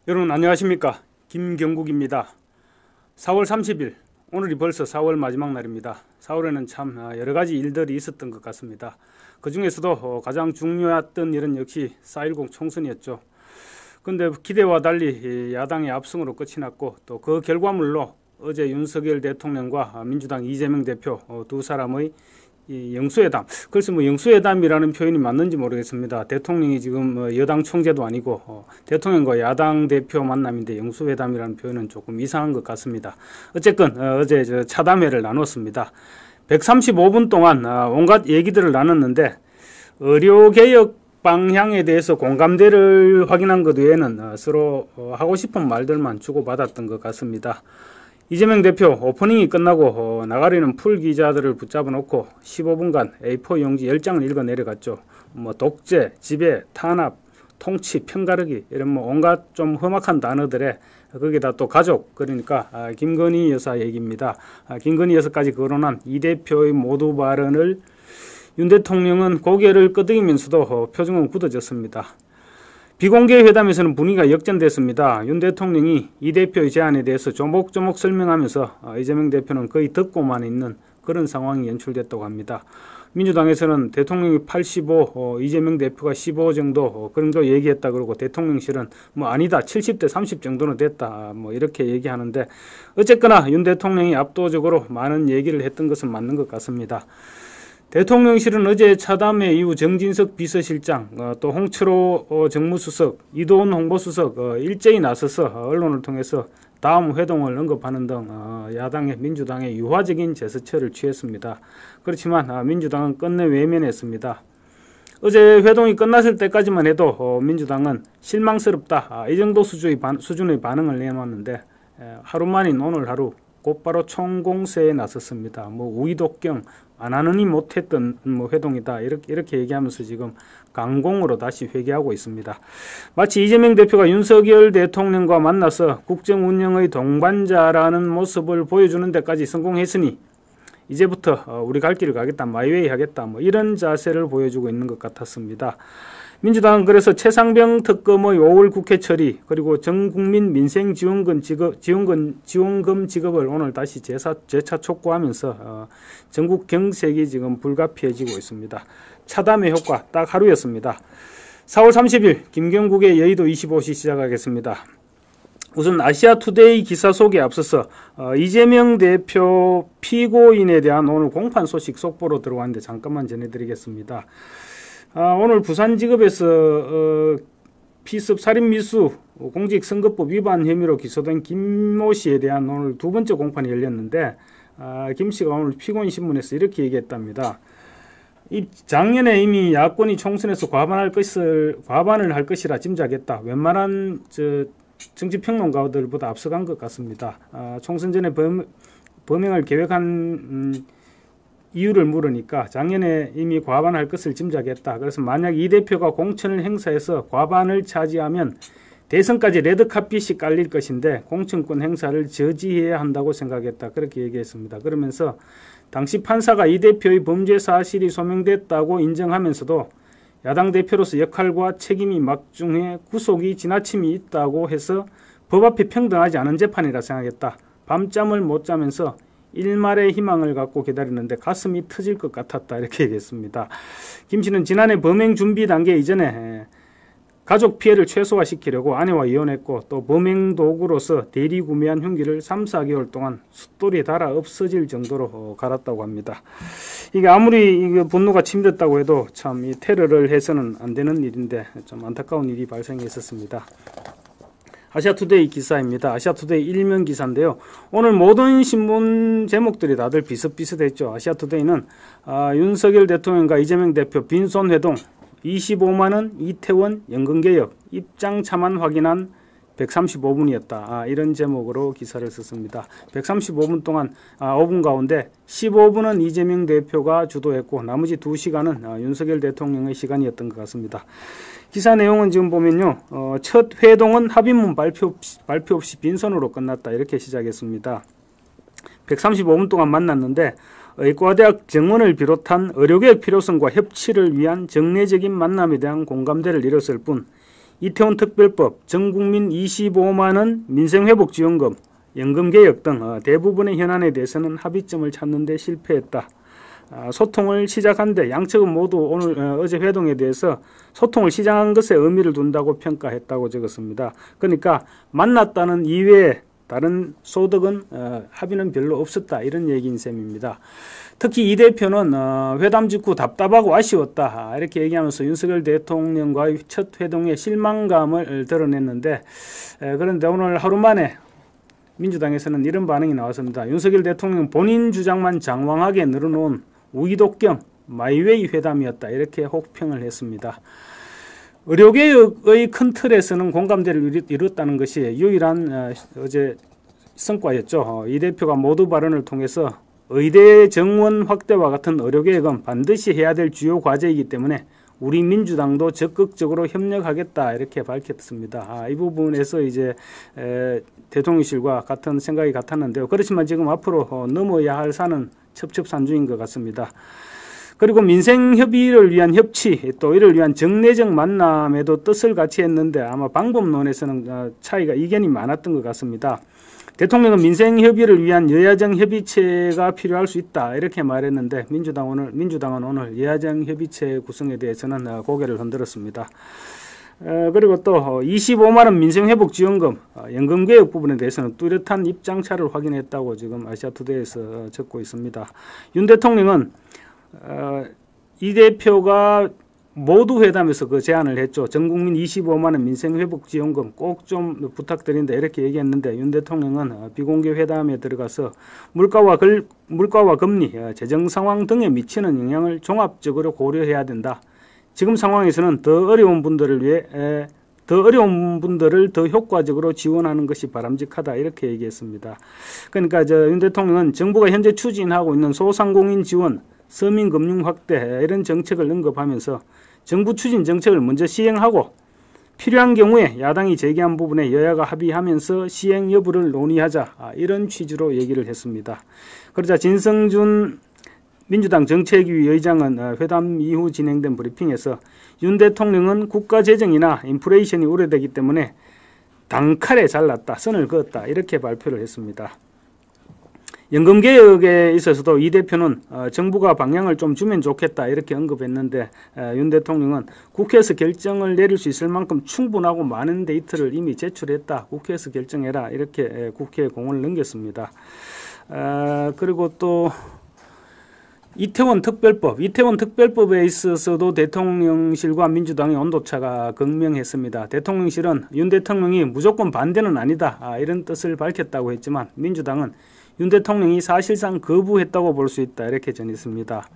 여러분 안녕하십니까, 김경국입니다. 4월 30일, 오늘이 벌써 4월 마지막 날입니다. 4월에는 참 여러가지 일들이 있었던 것 같습니다. 그 중에서도 가장 중요했던 일은 역시 4.10 총선이었죠. 그런데 기대와 달리 야당의 압승으로 끝이 났고, 또 그 결과물로 어제 윤석열 대통령과 민주당 이재명 대표 두 사람의 이 영수회담, 글쎄 영수회담이라는 표현이 맞는지 모르겠습니다. 대통령이 지금 여당 총재도 아니고 대통령과 야당 대표 만남인데 영수회담이라는 표현은 조금 이상한 것 같습니다. 어쨌건 어제 차담회를 나눴습니다. 135분 동안 온갖 얘기들을 나눴는데, 의료개혁 방향에 대해서 공감대를 확인한 것 외에는 서로 하고 싶은 말들만 주고받았던 것 같습니다. 이재명 대표 오프닝이 끝나고 나가리는 풀 기자들을 붙잡아 놓고 15분간 A4 용지 10장을 읽어 내려갔죠. 독재, 지배, 탄압, 통치, 편가르기 이런 온갖 좀 험악한 단어들에 거기다 또 가족, 그러니까 김건희 여사 얘기입니다. 김건희 여사까지 거론한 이 대표의 모두 발언을 윤 대통령은 고개를 끄덕이면서도 표정은 굳어졌습니다. 비공개 회담에서는 분위기가 역전됐습니다. 윤 대통령이 이 대표의 제안에 대해서 조목조목 설명하면서 이재명 대표는 거의 듣고만 있는 그런 상황이 연출됐다고 합니다. 민주당에서는 대통령이 85, 이재명 대표가 15 정도 그런 거 얘기했다 그러고, 대통령실은 아니다 70대 30 정도는 됐다 이렇게 얘기하는데, 어쨌거나 윤 대통령이 압도적으로 많은 얘기를 했던 것은 맞는 것 같습니다. 대통령실은 어제 차담회 이후 정진석 비서실장, 또 홍철호 정무수석, 이도훈 홍보수석 일제히 나서서 언론을 통해서 다음 회동을 언급하는 등 야당의 민주당의 유화적인 제스처를 취했습니다. 그렇지만 민주당은 끝내 외면했습니다. 어제 회동이 끝났을 때까지만 해도 민주당은 실망스럽다 이 정도 수준의 반응을 내놓았는데, 하루 만인 오늘 하루 곧바로 총공세에 나섰습니다. 우의독경 안 하느니 못했던 회동이다 이렇게 얘기하면서 지금 강공으로 다시 회귀하고 있습니다. 마치 이재명 대표가 윤석열 대통령과 만나서 국정 운영의 동반자라는 모습을 보여주는 데까지 성공했으니 이제부터 우리 갈 길을 가겠다, 마이웨이 하겠다 이런 자세를 보여주고 있는 것 같았습니다. 민주당은 그래서 최상병 특검의 5월 국회 처리, 그리고 전국민 민생지원금 지급을 오늘 다시 재차 촉구하면서 전국 경색이 지금 불가피해지고 있습니다. 차담의 효과 딱 하루였습니다. 4월 30일 김경국의 여의도 25시 시작하겠습니다. 우선 아시아투데이 기사 소개에 앞서서 이재명 대표 피고인에 대한 오늘 공판 소식 속보로 들어왔는데 잠깐만 전해드리겠습니다. 오늘 부산지급에서 피습 살인미수 공직선거법 위반 혐의로 기소된 김모 씨에 대한 오늘 두 번째 공판이 열렸는데, 김 씨가 오늘 피고인 신문에서 이렇게 얘기했답니다. 작년에 이미 야권이 총선에서 과반을 할 것이라 짐작했다. 웬만한 정치평론가들보다 앞서간 것 같습니다. 총선 전에 범행을 계획한 이유를 물으니까 작년에 이미 과반할 것을 짐작했다. 그래서 만약 이 대표가 공천을 행사해서 과반을 차지하면 대선까지 레드카펫이 깔릴 것인데 공천권 행사를 저지해야 한다고 생각했다. 그렇게 얘기했습니다. 그러면서 당시 판사가 이 대표의 범죄 사실이 소명됐다고 인정하면서도 야당 대표로서 역할과 책임이 막중해 구속이 지나침이 있다고 해서 법 앞에 평등하지 않은 재판이라 생각했다. 밤잠을 못 자면서 일말의 희망을 갖고 기다리는데 가슴이 터질 것 같았다. 이렇게 얘기했습니다. 김 씨는 지난해 범행 준비 단계 이전에 가족 피해를 최소화시키려고 아내와 이혼했고, 또 범행 도구로서 대리 구매한 흉기를 3, 4개월 동안 숫돌이 달아 없어질 정도로 갈았다고 합니다. 이게 아무리 분노가 침됐다고 해도 참 이 테러를 해서는 안 되는 일인데 좀 안타까운 일이 발생했었습니다. 아시아투데이 기사입니다. 아시아투데이 일면 기사인데요. 오늘 모든 신문 제목들이 다들 비슷비슷했죠. 아시아투데이는 윤석열 대통령과 이재명 대표 빈손회동, 25만원 이태원 연금개혁, 입장 차만 확인한 135분이었다. 이런 제목으로 기사를 썼습니다. 135분 동안 5분 가운데 15분은 이재명 대표가 주도했고, 나머지 2시간은 윤석열 대통령의 시간이었던 것 같습니다. 기사 내용은 지금 보면요, 첫 회동은 합의문 발표 없이 빈손으로 끝났다. 이렇게 시작했습니다. 135분 동안 만났는데 의과대학 정원을 비롯한 의료개혁 필요성과 협치를 위한 정례적인 만남에 대한 공감대를 이뤘을 뿐, 이태원 특별법, 전국민 25만원 민생회복지원금, 연금개혁 등 대부분의 현안에 대해서는 합의점을 찾는 데 실패했다. 소통을 시작한데 양측은 모두 어제 회동에 대해서 소통을 시작한 것에 의미를 둔다고 평가했다고 적었습니다. 그러니까 만났다는 이외에 다른 소득은 합의는 별로 없었다, 이런 얘기인 셈입니다. 특히 이 대표는 회담 직후 답답하고 아쉬웠다, 이렇게 얘기하면서 윤석열 대통령과의 첫 회동에 실망감을 드러냈는데, 그런데 오늘 하루 만에 민주당에서는 이런 반응이 나왔습니다. 윤석열 대통령은 본인 주장만 장황하게 늘어놓은 우이독경 마이웨이 회담이었다, 이렇게 혹평을 했습니다. 의료개혁의 큰 틀에서는 공감대를 이뤘다는 것이 유일한 어제 성과였죠. 이 대표가 모두 발언을 통해서 의대 정원 확대와 같은 의료개혁은 반드시 해야 될 주요 과제이기 때문에 우리 민주당도 적극적으로 협력하겠다, 이렇게 밝혔습니다. 이 부분에서 이제 대통령실과 같은 생각이 같았는데요. 그렇지만 지금 앞으로 넘어야 할 산은 첩첩산중인 것 같습니다. 그리고 민생협의를 위한 협치, 또 이를 위한 정례적 만남에도 뜻을 같이 했는데 아마 방법론에서는 차이가 이견이 많았던 것 같습니다. 대통령은 민생협의를 위한 여야정 협의체가 필요할 수 있다, 이렇게 말했는데 민주당은 오늘 여야정 협의체 구성에 대해서는 고개를 흔들었습니다. 그리고 또 25만원 민생회복지원금, 연금개혁 부분에 대해서는 뚜렷한 입장차를 확인했다고 지금 아시아투데이에서 적고 있습니다. 윤 대통령은 이 대표가 모두 회담에서 그 제안을 했죠. 전국민 25만원 민생회복지원금 꼭 좀 부탁드린다, 이렇게 얘기했는데 윤 대통령은 비공개 회담에 들어가서 물가와 금리, 재정 상황 등에 미치는 영향을 종합적으로 고려해야 된다. 지금 상황에서는 더 어려운 분들을 더 효과적으로 지원하는 것이 바람직하다, 이렇게 얘기했습니다. 그러니까 윤 대통령은 정부가 현재 추진하고 있는 소상공인 지원, 서민금융 확대, 이런 정책을 언급하면서 정부 추진 정책을 먼저 시행하고 필요한 경우에 야당이 제기한 부분에 여야가 합의하면서 시행 여부를 논의하자, 이런 취지로 얘기를 했습니다. 그러자 진성준 민주당 정책위 의장은 회담 이후 진행된 브리핑에서 윤 대통령은 국가 재정이나 인플레이션이 우려되기 때문에 단칼에 잘랐다, 선을 그었다, 이렇게 발표를 했습니다. 연금개혁에 있어서도 이 대표는 정부가 방향을 좀 주면 좋겠다, 이렇게 언급했는데 윤 대통령은 국회에서 결정을 내릴 수 있을 만큼 충분하고 많은 데이터를 이미 제출했다, 국회에서 결정해라, 이렇게 국회에 공을 넘겼습니다. 그리고 또 이태원 특별법에 있어서도 대통령실과 민주당의 온도차가 극명했습니다. 대통령실은 윤 대통령이 무조건 반대는 아니다, 이런 뜻을 밝혔다고 했지만 민주당은 윤 대통령이 사실상 거부했다고 볼 수 있다, 이렇게 전했습니다.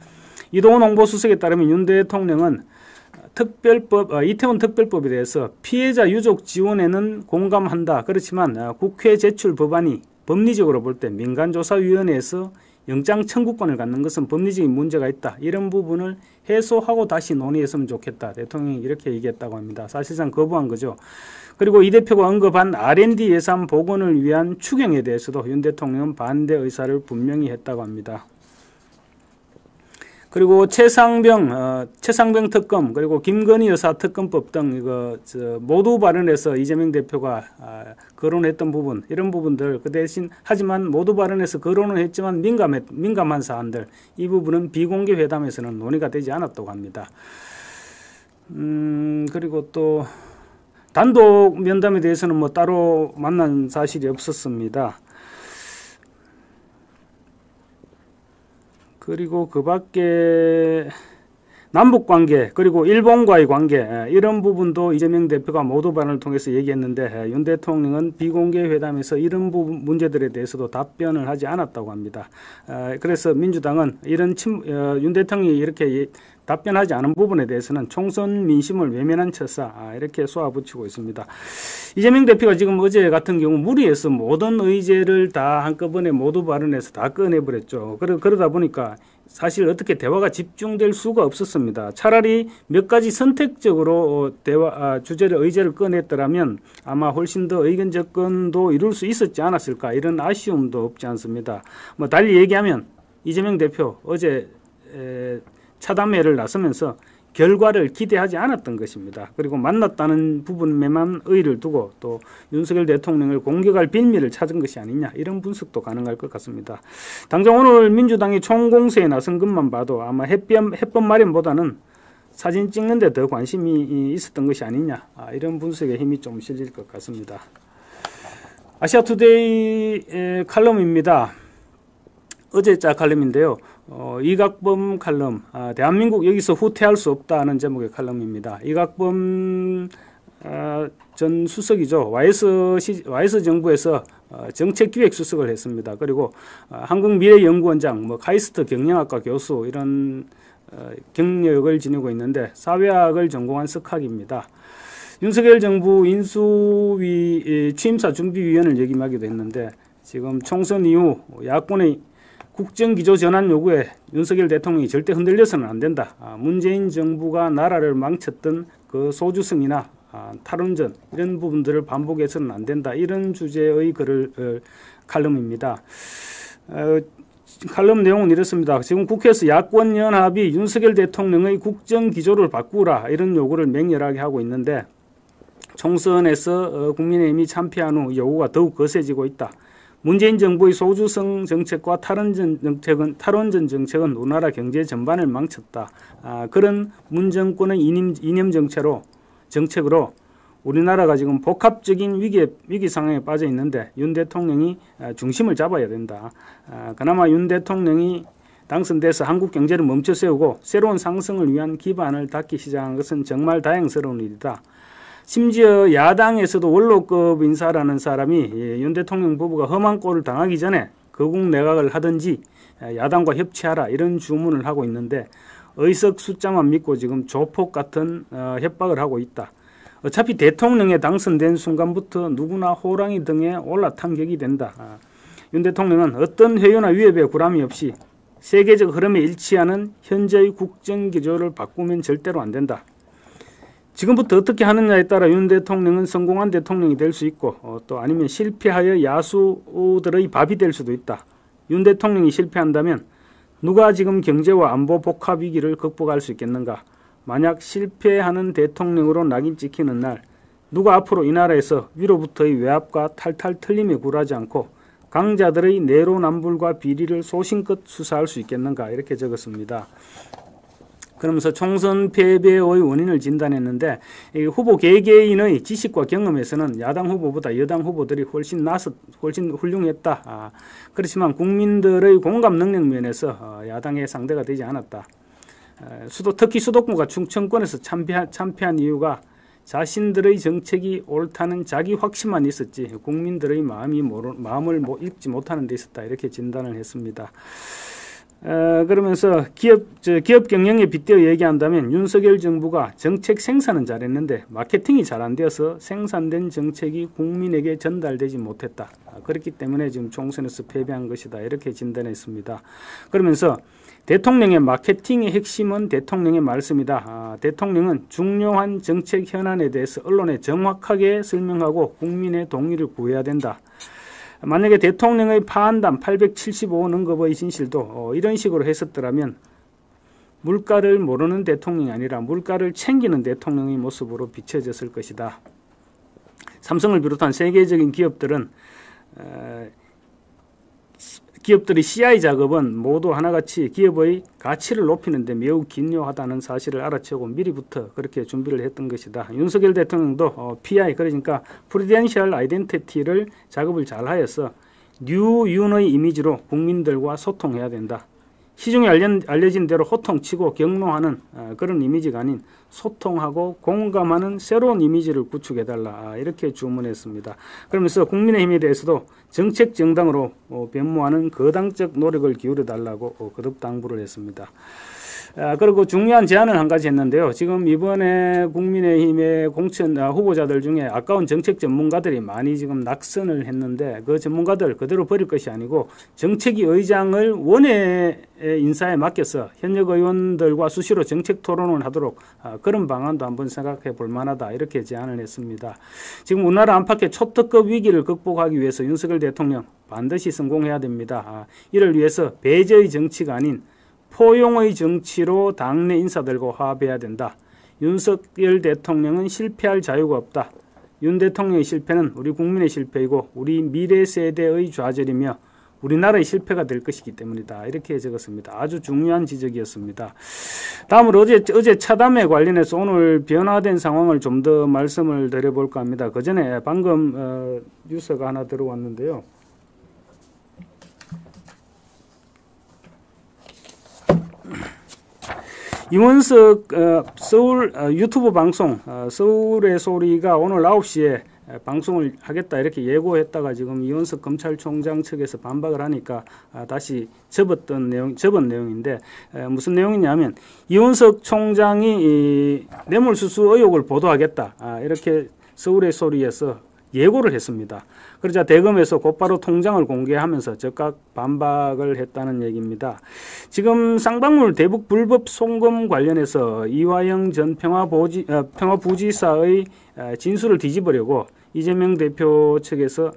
이동훈 홍보수석에 따르면 윤 대통령은 이태원 특별법에 대해서 피해자 유족 지원에는 공감한다. 그렇지만 국회 제출 법안이 법리적으로 볼 때 민간조사위원회에서 영장 청구권을 갖는 것은 법리적인 문제가 있다, 이런 부분을 해소하고 다시 논의했으면 좋겠다, 대통령이 이렇게 얘기했다고 합니다. 사실상 거부한 거죠. 그리고 이 대표가 언급한 R&D 예산 복원을 위한 추경에 대해서도 윤 대통령은 반대 의사를 분명히 했다고 합니다. 그리고 최상병 특검, 그리고 김건희 여사 특검법 등 모두 발언해서 이재명 대표가 거론했던 부분, 이런 부분들 그 대신 하지만 모두 발언해서 거론을 했지만 민감한 사안들, 이 부분은 비공개 회담에서는 논의가 되지 않았다고 합니다. 그리고 또 단독 면담에 대해서는 따로 만난 사실이 없었습니다. 그리고 그 밖에 남북관계, 그리고 일본과의 관계, 이런 부분도 이재명 대표가 모두 발언을 통해서 얘기했는데 윤 대통령은 비공개 회담에서 이런 부분 문제들에 대해서도 답변을 하지 않았다고 합니다. 그래서 민주당은 윤 대통령이 이렇게 답변하지 않은 부분에 대해서는 총선 민심을 외면한 처사, 이렇게 쏘아붙이고 있습니다. 이재명 대표가 지금 어제 같은 경우 무리해서 모든 의제를 다 한꺼번에 모두 발언해서 다 꺼내버렸죠. 그러다 보니까 사실 어떻게 대화가 집중될 수가 없었습니다. 차라리 몇 가지 선택적으로 의제를 꺼냈더라면 아마 훨씬 더 의견 접근도 이룰 수 있었지 않았을까, 이런 아쉬움도 없지 않습니다. 달리 얘기하면 이재명 대표 어제 차담회를 나서면서 결과를 기대하지 않았던 것입니다. 그리고 만났다는 부분에만 의의를 두고 또 윤석열 대통령을 공격할 빌미를 찾은 것이 아니냐, 이런 분석도 가능할 것 같습니다. 당장 오늘 민주당이 총공세에 나선 것만 봐도 아마 해법 마련보다는 사진 찍는 데 더 관심이 있었던 것이 아니냐, 이런 분석에 힘이 좀 실릴 것 같습니다. 아시아투데이 칼럼입니다. 어제자 칼럼인데요. 이각범 칼럼, 대한민국 여기서 후퇴할 수 없다는 제목의 칼럼입니다. 이각범 전 수석이죠. YS 정부에서 정책기획수석을 했습니다. 그리고 한국미래연구원장, 카이스트 경영학과 교수, 이런 경력을 지니고 있는데 사회학을 전공한 석학입니다. 윤석열 정부 인수위 취임사 준비위원을 역임하기도 했는데, 지금 총선 이후 야권의 국정기조 전환 요구에 윤석열 대통령이 절대 흔들려서는 안 된다. 문재인 정부가 나라를 망쳤던 그 소주성이나 탈원전, 이런 부분들을 반복해서는 안 된다. 이런 주제의 칼럼입니다. 칼럼 내용은 이렇습니다. 지금 국회에서 야권 연합이 윤석열 대통령의 국정기조를 바꾸라, 이런 요구를 맹렬하게 하고 있는데, 총선에서 국민의힘이 참패한 후 요구가 더욱 거세지고 있다. 문재인 정부의 소주성 정책과 탈원전 정책은 우리나라 경제 전반을 망쳤다. 그런 문정권의 이념 정책으로 우리나라가 지금 복합적인 위기 상황에 빠져 있는데 윤 대통령이 중심을 잡아야 된다. 그나마 윤 대통령이 당선돼서 한국 경제를 멈춰 세우고 새로운 상승을 위한 기반을 닦기 시작한 것은 정말 다행스러운 일이다. 심지어 야당에서도 원로급 인사라는 사람이 윤 대통령 부부가 험한 꼴을 당하기 전에 거국 내각을 하든지 야당과 협치하라, 이런 주문을 하고 있는데, 의석 숫자만 믿고 지금 조폭 같은 협박을 하고 있다. 어차피 대통령에 당선된 순간부터 누구나 호랑이 등에 올라탄 격이 된다. 윤 대통령은 어떤 회유나 위협에 굴함이 없이 세계적 흐름에 일치하는 현재의 국정기조를 바꾸면 절대로 안 된다. 지금부터 어떻게 하느냐에 따라 윤 대통령은 성공한 대통령이 될 수 있고, 또 아니면 실패하여 야수들의 밥이 될 수도 있다. 윤 대통령이 실패한다면 누가 지금 경제와 안보 복합 위기를 극복할 수 있겠는가? 만약 실패하는 대통령으로 낙인 찍히는 날, 누가 앞으로 이 나라에서 위로부터의 외압과 탈탈 털림에 굴하지 않고 강자들의 내로남불과 비리를 소신껏 수사할 수 있겠는가? 이렇게 적었습니다. 그러면서 총선 패배의 원인을 진단했는데, 이 후보 개개인의 지식과 경험에서는 야당 후보보다 여당 후보들이 훨씬 훌륭했다. 그렇지만 국민들의 공감 능력 면에서 야당의 상대가 되지 않았다. 특히 수도권과 충청권에서 참패한 이유가 자신들의 정책이 옳다는 자기 확신만 있었지 국민들의 마음을 읽지 못하는 데 있었다. 이렇게 진단을 했습니다. 그러면서 기업 경영에 빗대어 얘기한다면 윤석열 정부가 정책 생산은 잘했는데 마케팅이 잘 안 되어서 생산된 정책이 국민에게 전달되지 못했다. 그렇기 때문에 지금 총선에서 패배한 것이다. 이렇게 진단했습니다. 그러면서 대통령의 마케팅의 핵심은 대통령의 말씀이다. 대통령은 중요한 정책 현안에 대해서 언론에 정확하게 설명하고 국민의 동의를 구해야 된다. 만약에 대통령의 파한담 875원 언급의 진실도 이런 식으로 했었더라면 물가를 모르는 대통령이 아니라 물가를 챙기는 대통령의 모습으로 비춰졌을 것이다. 삼성을 비롯한 세계적인 기업들의 CI 작업은 모두 하나같이 기업의 가치를 높이는 데 매우 기묘하다는 사실을 알아채고 미리부터 그렇게 준비를 했던 것이다. 윤석열 대통령도 PI, 그러니까 프리덴셜 아이덴티티를 작업을 잘 하여서 뉴윤의 이미지로 국민들과 소통해야 된다. 시중에 알려진 대로 호통치고 경로하는 그런 이미지가 아닌 소통하고 공감하는 새로운 이미지를 구축해달라. 이렇게 주문했습니다. 그러면서 국민의힘에 대해서도 정책 정당으로 변모하는 거당적 노력을 기울여달라고 거듭 당부를 했습니다. 그리고 중요한 제안을 한 가지 했는데요. 지금 이번에 국민의힘의 공천 후보자들 중에 아까운 정책 전문가들이 많이 지금 낙선을 했는데 그 전문가들 그대로 버릴 것이 아니고 정책위 의장을 원외 인사에 맡겨서 현역 의원들과 수시로 정책 토론을 하도록 그런 방안도 한번 생각해 볼 만하다. 이렇게 제안을 했습니다. 지금 우리나라 안팎의 초특급 위기를 극복하기 위해서 윤석열 대통령 반드시 성공해야 됩니다. 이를 위해서 배제의 정치가 아닌 포용의 정치로 당내 인사들과 화합해야 된다. 윤석열 대통령은 실패할 자유가 없다. 윤 대통령의 실패는 우리 국민의 실패이고 우리 미래 세대의 좌절이며 우리나라의 실패가 될 것이기 때문이다. 이렇게 적었습니다. 아주 중요한 지적이었습니다. 다음으로 어제 차담에 관련해서 오늘 변화된 상황을 좀 더 말씀을 드려볼까 합니다. 그 전에 방금 뉴스가 하나 들어왔는데요. 이원석 서울 유튜브 방송 서울의 소리가 오늘 9시에 방송을 하겠다 이렇게 예고했다가 지금 이원석 검찰총장 측에서 반박을 하니까 다시 접은 내용인데 무슨 내용이냐면 이원석 총장이 뇌물수수 의혹을 보도하겠다 이렇게 서울의 소리에서 예고를 했습니다. 그러자 대검에서 곧바로 통장을 공개하면서 즉각 반박을 했다는 얘기입니다. 지금 쌍방울 대북 불법 송금 관련해서 이화영 전 평화부지사의 진술을 뒤집으려고 이재명 대표 측에서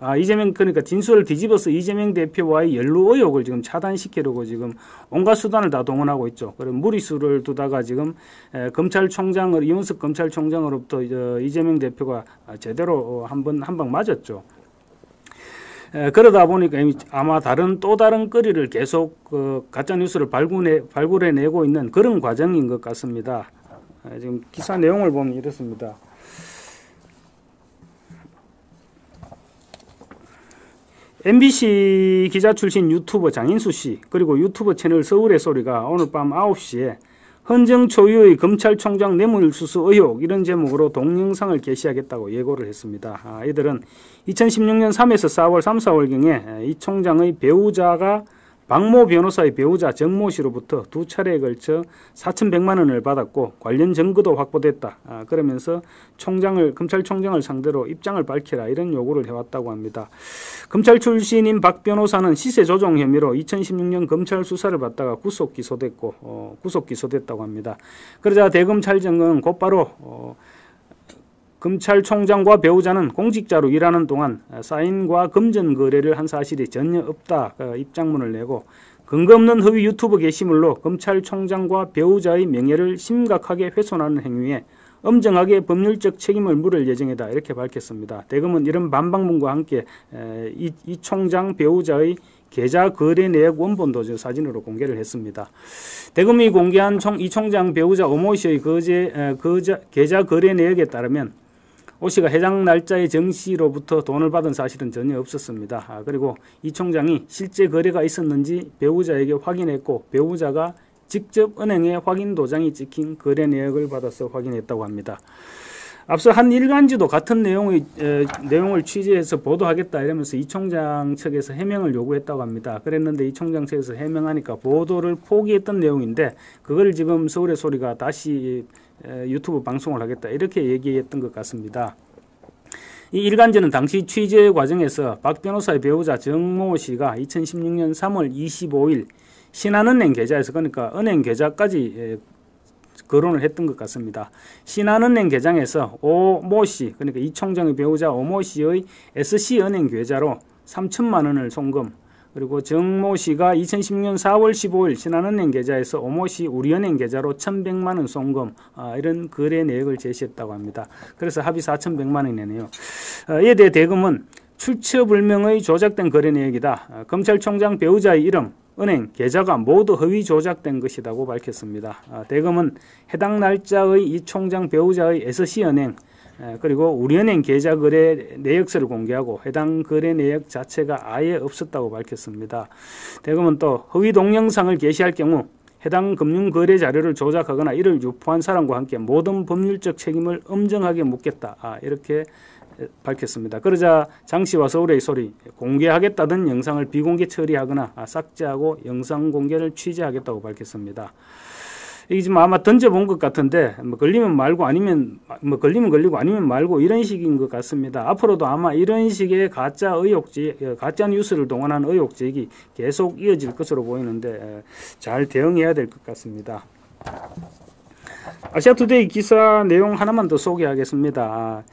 그러니까 진술을 뒤집어서 이재명 대표와의 연루 의혹을 지금 차단시키려고 지금 온갖 수단을 다 동원하고 있죠. 그리고 무리수를 두다가 지금 이원석 검찰총장으로부터 이재명 대표가 제대로 한 방 맞았죠. 그러다 보니까 아마 또 다른 거리를 계속 가짜 뉴스를 발굴해내고 있는 그런 과정인 것 같습니다. 지금 기사 내용을 보면 이렇습니다. MBC 기자 출신 유튜버 장인수 씨 그리고 유튜버 채널 서울의 소리가 오늘 밤 9시에 헌정 초유의 검찰총장 뇌물수수 의혹 이런 제목으로 동영상을 게시하겠다고 예고를 했습니다. 이들은 2016년 3에서 4월 3, 4월경에 이 총장의 배우자가 박모 변호사의 배우자 정모 씨로부터 두 차례에 걸쳐 4,100만 원을 받았고 관련 증거도 확보됐다. 그러면서 검찰총장을 상대로 입장을 밝히라 이런 요구를 해왔다고 합니다. 검찰 출신인 박 변호사는 시세 조종 혐의로 2016년 검찰 수사를 받다가 구속 기소됐다고 합니다. 그러자 대검찰청은 곧바로 검찰총장과 배우자는 공직자로 일하는 동안 사인과 금전 거래를 한 사실이 전혀 없다 입장문을 내고 근거 없는 허위 유튜브 게시물로 검찰총장과 배우자의 명예를 심각하게 훼손하는 행위에 엄정하게 법률적 책임을 물을 예정이다 이렇게 밝혔습니다. 대검은 이런 반박문과 함께 이 총장 배우자의 계좌 거래 내역 원본도 사진으로 공개를 했습니다. 대검이 공개한 이 총장 배우자 오모 씨의 계좌 거래 내역에 따르면 오 씨가 해당 날짜의 정 씨로부터 돈을 받은 사실은 전혀 없었습니다. 그리고 이 총장이 실제 거래가 있었는지 배우자에게 확인했고 배우자가 직접 은행에 확인 도장이 찍힌 거래 내역을 받아서 확인했다고 합니다. 앞서 한 일간지도 같은 내용을 취재해서 보도하겠다 이러면서 이 총장 측에서 해명을 요구했다고 합니다. 그랬는데 이 총장 측에서 해명하니까 보도를 포기했던 내용인데 그걸 지금 서울의 소리가 다시 유튜브 방송을 하겠다 이렇게 얘기했던 것 같습니다. 이 일간지는 당시 취재 과정에서 박 변호사의 배우자 정모 씨가 2016년 3월 25일 신한은행 계좌에서 그러니까 은행 계좌까지 거론을 했던 것 같습니다. 신한은행 계장에서 오모 씨 그러니까 이 총장의 배우자 오모 씨의 SC은행 계좌로 3천만 원을 송금 그리고 정모 씨가 2016년 4월 15일 신한은행 계좌에서 오모 씨 우리은행 계좌로 1,100만 원 송금 이런 거래 내역을 제시했다고 합니다. 그래서 합의 4,100만 원이네요. 이에 대해 대검은 출처불명의 조작된 거래 내역이다. 검찰총장 배우자의 이름, 은행, 계좌가 모두 허위 조작된 것이라고 밝혔습니다. 대검은 해당 날짜의 이 총장 배우자의 SC은행 그리고 우리은행 계좌 거래 내역서를 공개하고 해당 거래 내역 자체가 아예 없었다고 밝혔습니다. 대검은 또 허위 동영상을 게시할 경우 해당 금융거래 자료를 조작하거나 이를 유포한 사람과 함께 모든 법률적 책임을 엄정하게 묻겠다. 이렇게 밝혔습니다. 그러자 장씨와 서울의 소리 공개하겠다던 영상을 비공개 처리하거나 삭제하고 영상 공개를 취재하겠다고 밝혔습니다. 이게 지금 아마 던져본 것 같은데 걸리면 말고 아니면 걸리면 걸리고 아니면 말고 이런 식인 것 같습니다. 앞으로도 아마 이런 식의 가짜 뉴스를 동원한 의혹 제기 계속 이어질 것으로 보이는데 잘 대응해야 될 것 같습니다. 아시아투데이 기사 내용 하나만 더 소개하겠습니다.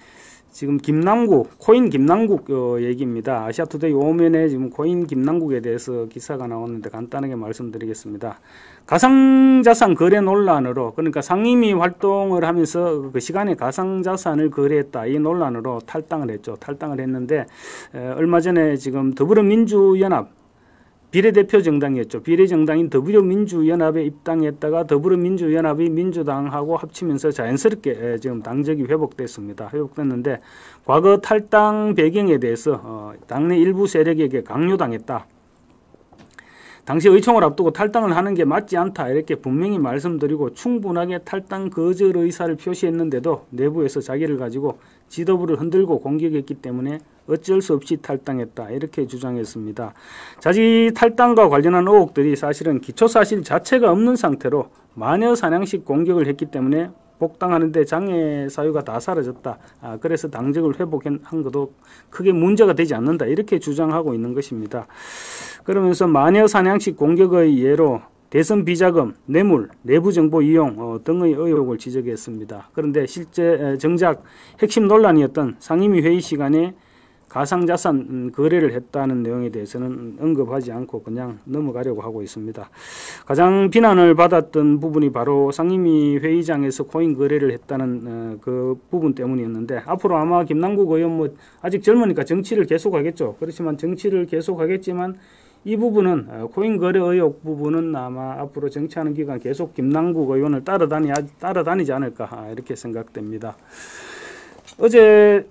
지금 김남국, 코인 김남국 얘기입니다. 아시아투데이 5면에 지금 코인 김남국에 대해서 기사가 나왔는데 간단하게 말씀드리겠습니다. 가상자산 거래 논란으로, 그러니까 상임위 활동을 하면서 그 시간에 가상자산을 거래했다, 이 논란으로 탈당을 했죠. 탈당을 했는데 얼마 전에 지금 더불어민주연합 비례대표 정당이었죠. 비례정당인 더불어민주연합에 입당했다가 더불어민주연합이 민주당하고 합치면서 자연스럽게 지금 당적이 회복됐습니다. 회복됐는데 과거 탈당 배경에 대해서 당내 일부 세력에게 강요당했다. 당시 의총을 앞두고 탈당을 하는 게 맞지 않다, 이렇게 분명히 말씀드리고 충분하게 탈당 거절 의사를 표시했는데도 내부에서 자기를 가지고 지도부를 흔들고 공격했기 때문에 어쩔 수 없이 탈당했다, 이렇게 주장했습니다. 자지 탈당과 관련한 의혹들이 사실은 기초사실 자체가 없는 상태로 마녀 사냥식 공격을 했기 때문에 복당하는데 장애 사유가 다 사라졌다. 그래서 당적을 회복한 것도 크게 문제가 되지 않는다, 이렇게 주장하고 있는 것입니다. 그러면서 마녀 사냥식 공격의 예로 대선 비자금, 뇌물, 내부정보 이용 등의 의혹을 지적했습니다. 그런데 실제 정작 핵심 논란이었던 상임위 회의 시간에 가상자산 거래를 했다는 내용에 대해서는 언급하지 않고 그냥 넘어가려고 하고 있습니다. 가장 비난을 받았던 부분이 바로 상임위 회의장에서 코인 거래를 했다는 그 부분 때문이었는데, 앞으로 아마 김남국 의원 아직 젊으니까 정치를 계속하겠죠. 그렇지만 정치를 계속하겠지만 이 부분은 코인 거래 의혹 부분은 아마 앞으로 정치하는 기간 계속 김남국 의원을 따라다니지 않을까, 이렇게 생각됩니다. 어제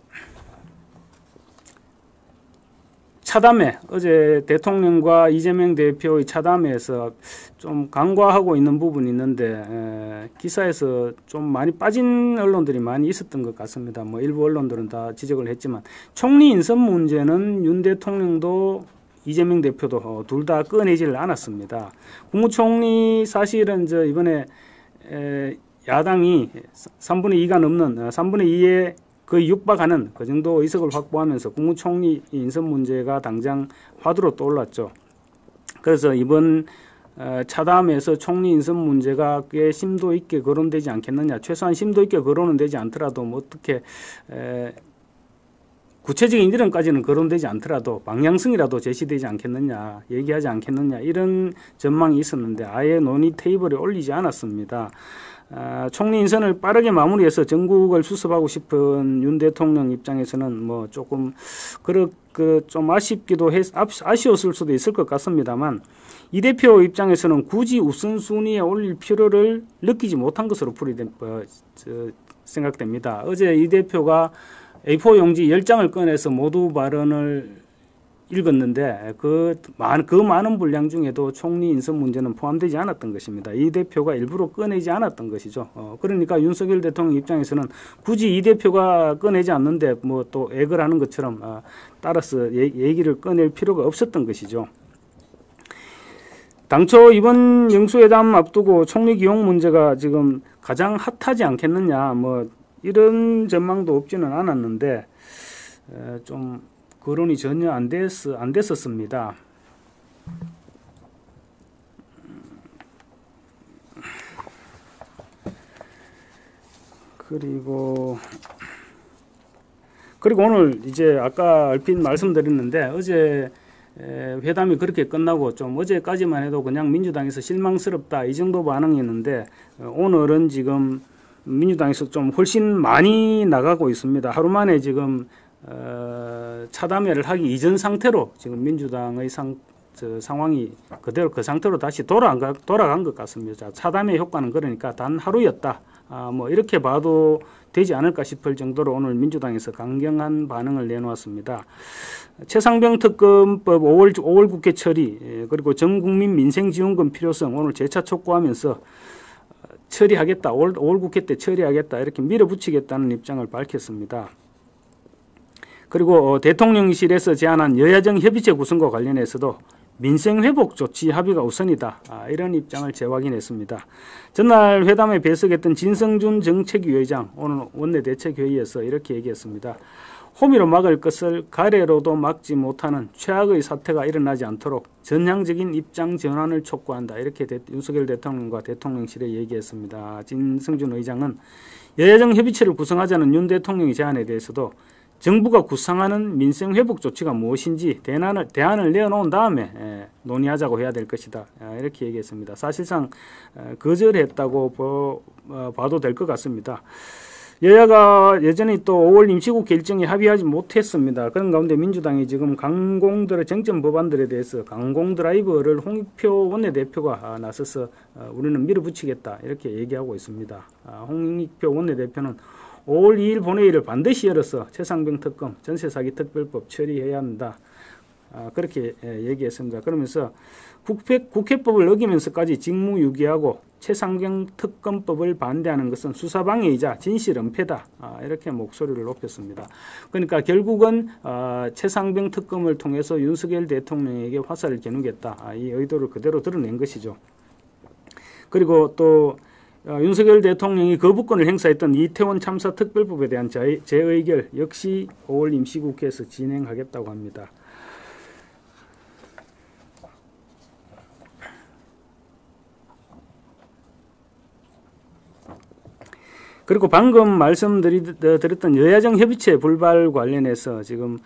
차담회, 어제 대통령과 이재명 대표의 차담회에서 좀 간과하고 있는 부분이 있는데 기사에서 좀 많이 빠진 언론들이 많이 있었던 것 같습니다. 뭐 일부 언론들은 다 지적을 했지만 총리 인선 문제는 윤 대통령도 이재명 대표도 둘 다 꺼내지를 않았습니다. 국무총리 사실은 이번에 야당이 3분의 2가 넘는 3분의 2의 거의 육박하는 그 정도 의석을 확보하면서 국무총리 인선 문제가 당장 화두로 떠올랐죠. 그래서 이번 차담에서 총리 인선 문제가 꽤 심도 있게 거론되지 않겠느냐. 최소한 심도 있게 거론은 되지 않더라도 뭐 어떻게 구체적인 이름까지는 거론되지 않더라도 방향성이라도 제시되지 않겠느냐, 얘기하지 않겠느냐, 이런 전망이 있었는데 아예 논의 테이블에 올리지 않았습니다. 총리 인선을 빠르게 마무리해서 전국을 수습하고 싶은 윤 대통령 입장에서는 뭐 조금 좀 아쉽기도 아쉬웠을 수도 있을 것 같습니다만, 이 대표 입장에서는 굳이 우선순위에 올릴 필요를 느끼지 못한 것으로 생각됩니다. 어제 이 대표가 A4 용지 10장을 꺼내서 모두 발언을 읽었는데 그 많은 분량 중에도 총리 인선 문제는 포함되지 않았던 것입니다. 이 대표가 일부러 꺼내지 않았던 것이죠. 그러니까 윤석열 대통령 입장에서는 굳이 이 대표가 꺼내지 않는데 뭐 또 액을 하는 것처럼 따라서 얘기를 꺼낼 필요가 없었던 것이죠. 당초 이번 영수회담 앞두고 총리 기용 문제가 지금 가장 핫하지 않겠느냐, 뭐 이런 전망도 없지는 않았는데 좀 거론이 전혀 안 됐었습니다. 그리고 오늘 이제 아까 얼핏 말씀드렸는데 어제 회담이 그렇게 끝나고 좀 어제까지만 해도 그냥 민주당에서 실망스럽다, 이 정도 반응이었는데 오늘은 지금 민주당에서 좀 훨씬 많이 나가고 있습니다. 하루 만에 지금 차담회를 하기 이전 상태로 지금 민주당의 상황이 그대로 그 상태로 다시 돌아간 것 같습니다. 차담회 효과는 그러니까 단 하루였다, 뭐 이렇게 봐도 되지 않을까 싶을 정도로 오늘 민주당에서 강경한 반응을 내놓았습니다. 최상병 특검법 5월 국회 처리, 그리고 전국민 민생지원금 필요성 오늘 재차 촉구하면서 처리하겠다, 5월 국회 때 처리하겠다, 이렇게 밀어붙이겠다는 입장을 밝혔습니다. 그리고 대통령실에서 제안한 여야정 협의체 구성과 관련해서도 민생회복 조치 합의가 우선이다, 이런 입장을 재확인했습니다. 전날 회담에 배석했던 진성준 정책위의장 오늘 원내대책회의에서 이렇게 얘기했습니다. 호미로 막을 것을 가래로도 막지 못하는 최악의 사태가 일어나지 않도록 전향적인 입장 전환을 촉구한다, 이렇게 윤석열 대통령과 대통령실에 얘기했습니다. 진성준 의장은 여야정 협의체를 구성하자는 윤 대통령의 제안에 대해서도 정부가 구상하는 민생회복 조치가 무엇인지 대안을 내어놓은 다음에 논의하자고 해야 될 것이다. 이렇게 얘기했습니다. 사실상 거절했다고 봐도 될 것 같습니다. 여야가 여전히 또 5월 임시국회 일정에 합의하지 못했습니다. 그런 가운데 민주당이 지금 강공들의 쟁점 법안들에 대해서 강공드라이버를 홍익표 원내대표가 나서서 우리는 밀어붙이겠다 이렇게 얘기하고 있습니다. 홍익표 원내대표는 5월 2일 본회의를 반드시 열어서 최상병 특검, 전세사기 특별법 처리해야 한다. 그렇게 얘기했습니다. 그러면서 국회법을 어기면서까지 직무유기하고 최상병 특검법을 반대하는 것은 수사방해이자 진실은폐다. 이렇게 목소리를 높였습니다. 그러니까 결국은 최상병 특검을 통해서 윤석열 대통령에게 화살을 겨누겠다. 이 의도를 그대로 드러낸 것이죠. 그리고 또 윤석열 대통령이 거부권을 행사했던 이태원 참사 특별법에 대한 재의결 역시 5월 임시국회에서 진행하겠다고 합니다. 그리고 방금 말씀드렸던 여야정 협의체 불발 관련해서 지금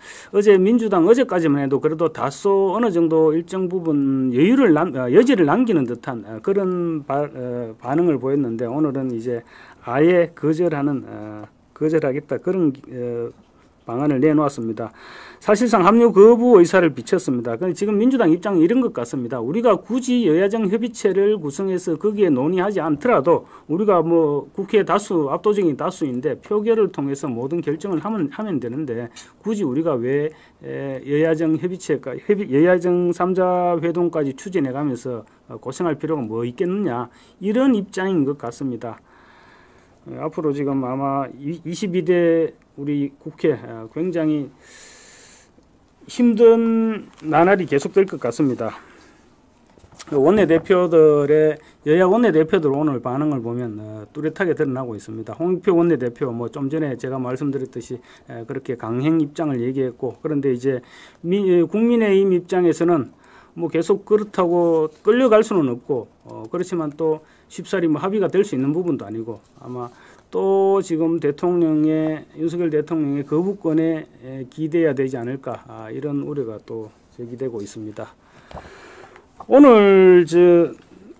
민주당 어제까지만 해도 그래도 다소 어느 정도 일정 부분 여지를 남기는 듯한 그런 반응을 보였는데 오늘은 이제 아예 거절하겠다 그런 방안을 내놓았습니다. 사실상 합류 거부 의사를 비쳤습니다. 지금 민주당 입장은 이런 것 같습니다. 우리가 굳이 여야정 협의체를 구성해서 거기에 논의하지 않더라도 우리가 뭐 국회 압도적인 다수인데 표결을 통해서 모든 결정을 하면 되는데 굳이 우리가 왜 여야정 협의체가 여야정 3자 회동까지 추진해 가면서 고생할 필요가 뭐 있겠느냐 이런 입장인 것 같습니다. 앞으로 지금 아마 22대 우리 국회 굉장히 힘든 나날이 계속될 것 같습니다. 여야 원내대표들 오늘 반응을 보면 뚜렷하게 드러나고 있습니다. 홍익표 원내대표 좀 전에 제가 말씀드렸듯이 그렇게 강행 입장을 얘기했고 그런데 이제 국민의힘 입장에서는 뭐 계속 그렇다고 끌려갈 수는 없고 그렇지만 또 쉽사리 합의가 될 수 있는 부분도 아니고 아마 또 지금 윤석열 대통령의 거부권에 기대해야 되지 않을까 이런 우려가 또 제기되고 있습니다. 오늘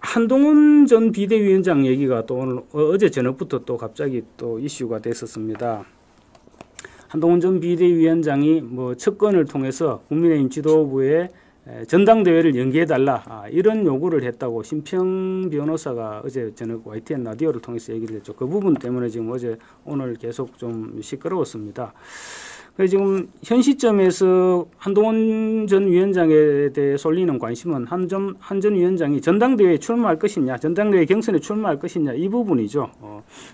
한동훈 전 비대위원장 얘기가 또 오늘 어제 저녁부터 또 갑자기 또 이슈가 됐었습니다. 한동훈 전 비대위원장이 측근을 통해서 국민의힘 지도부에 전당대회를 연기해달라 이런 요구를 했다고 심평 변호사가 어제 저녁 YTN 라디오를 통해서 얘기를 했죠. 그 부분 때문에 지금 오늘 계속 좀 시끄러웠습니다. 지금 현 시점에서 한동훈 전 위원장에 대해 쏠리는 관심은 한 전 위원장이 전당대회에 출마할 것이냐, 전당대회 경선에 출마할 것이냐 이 부분이죠.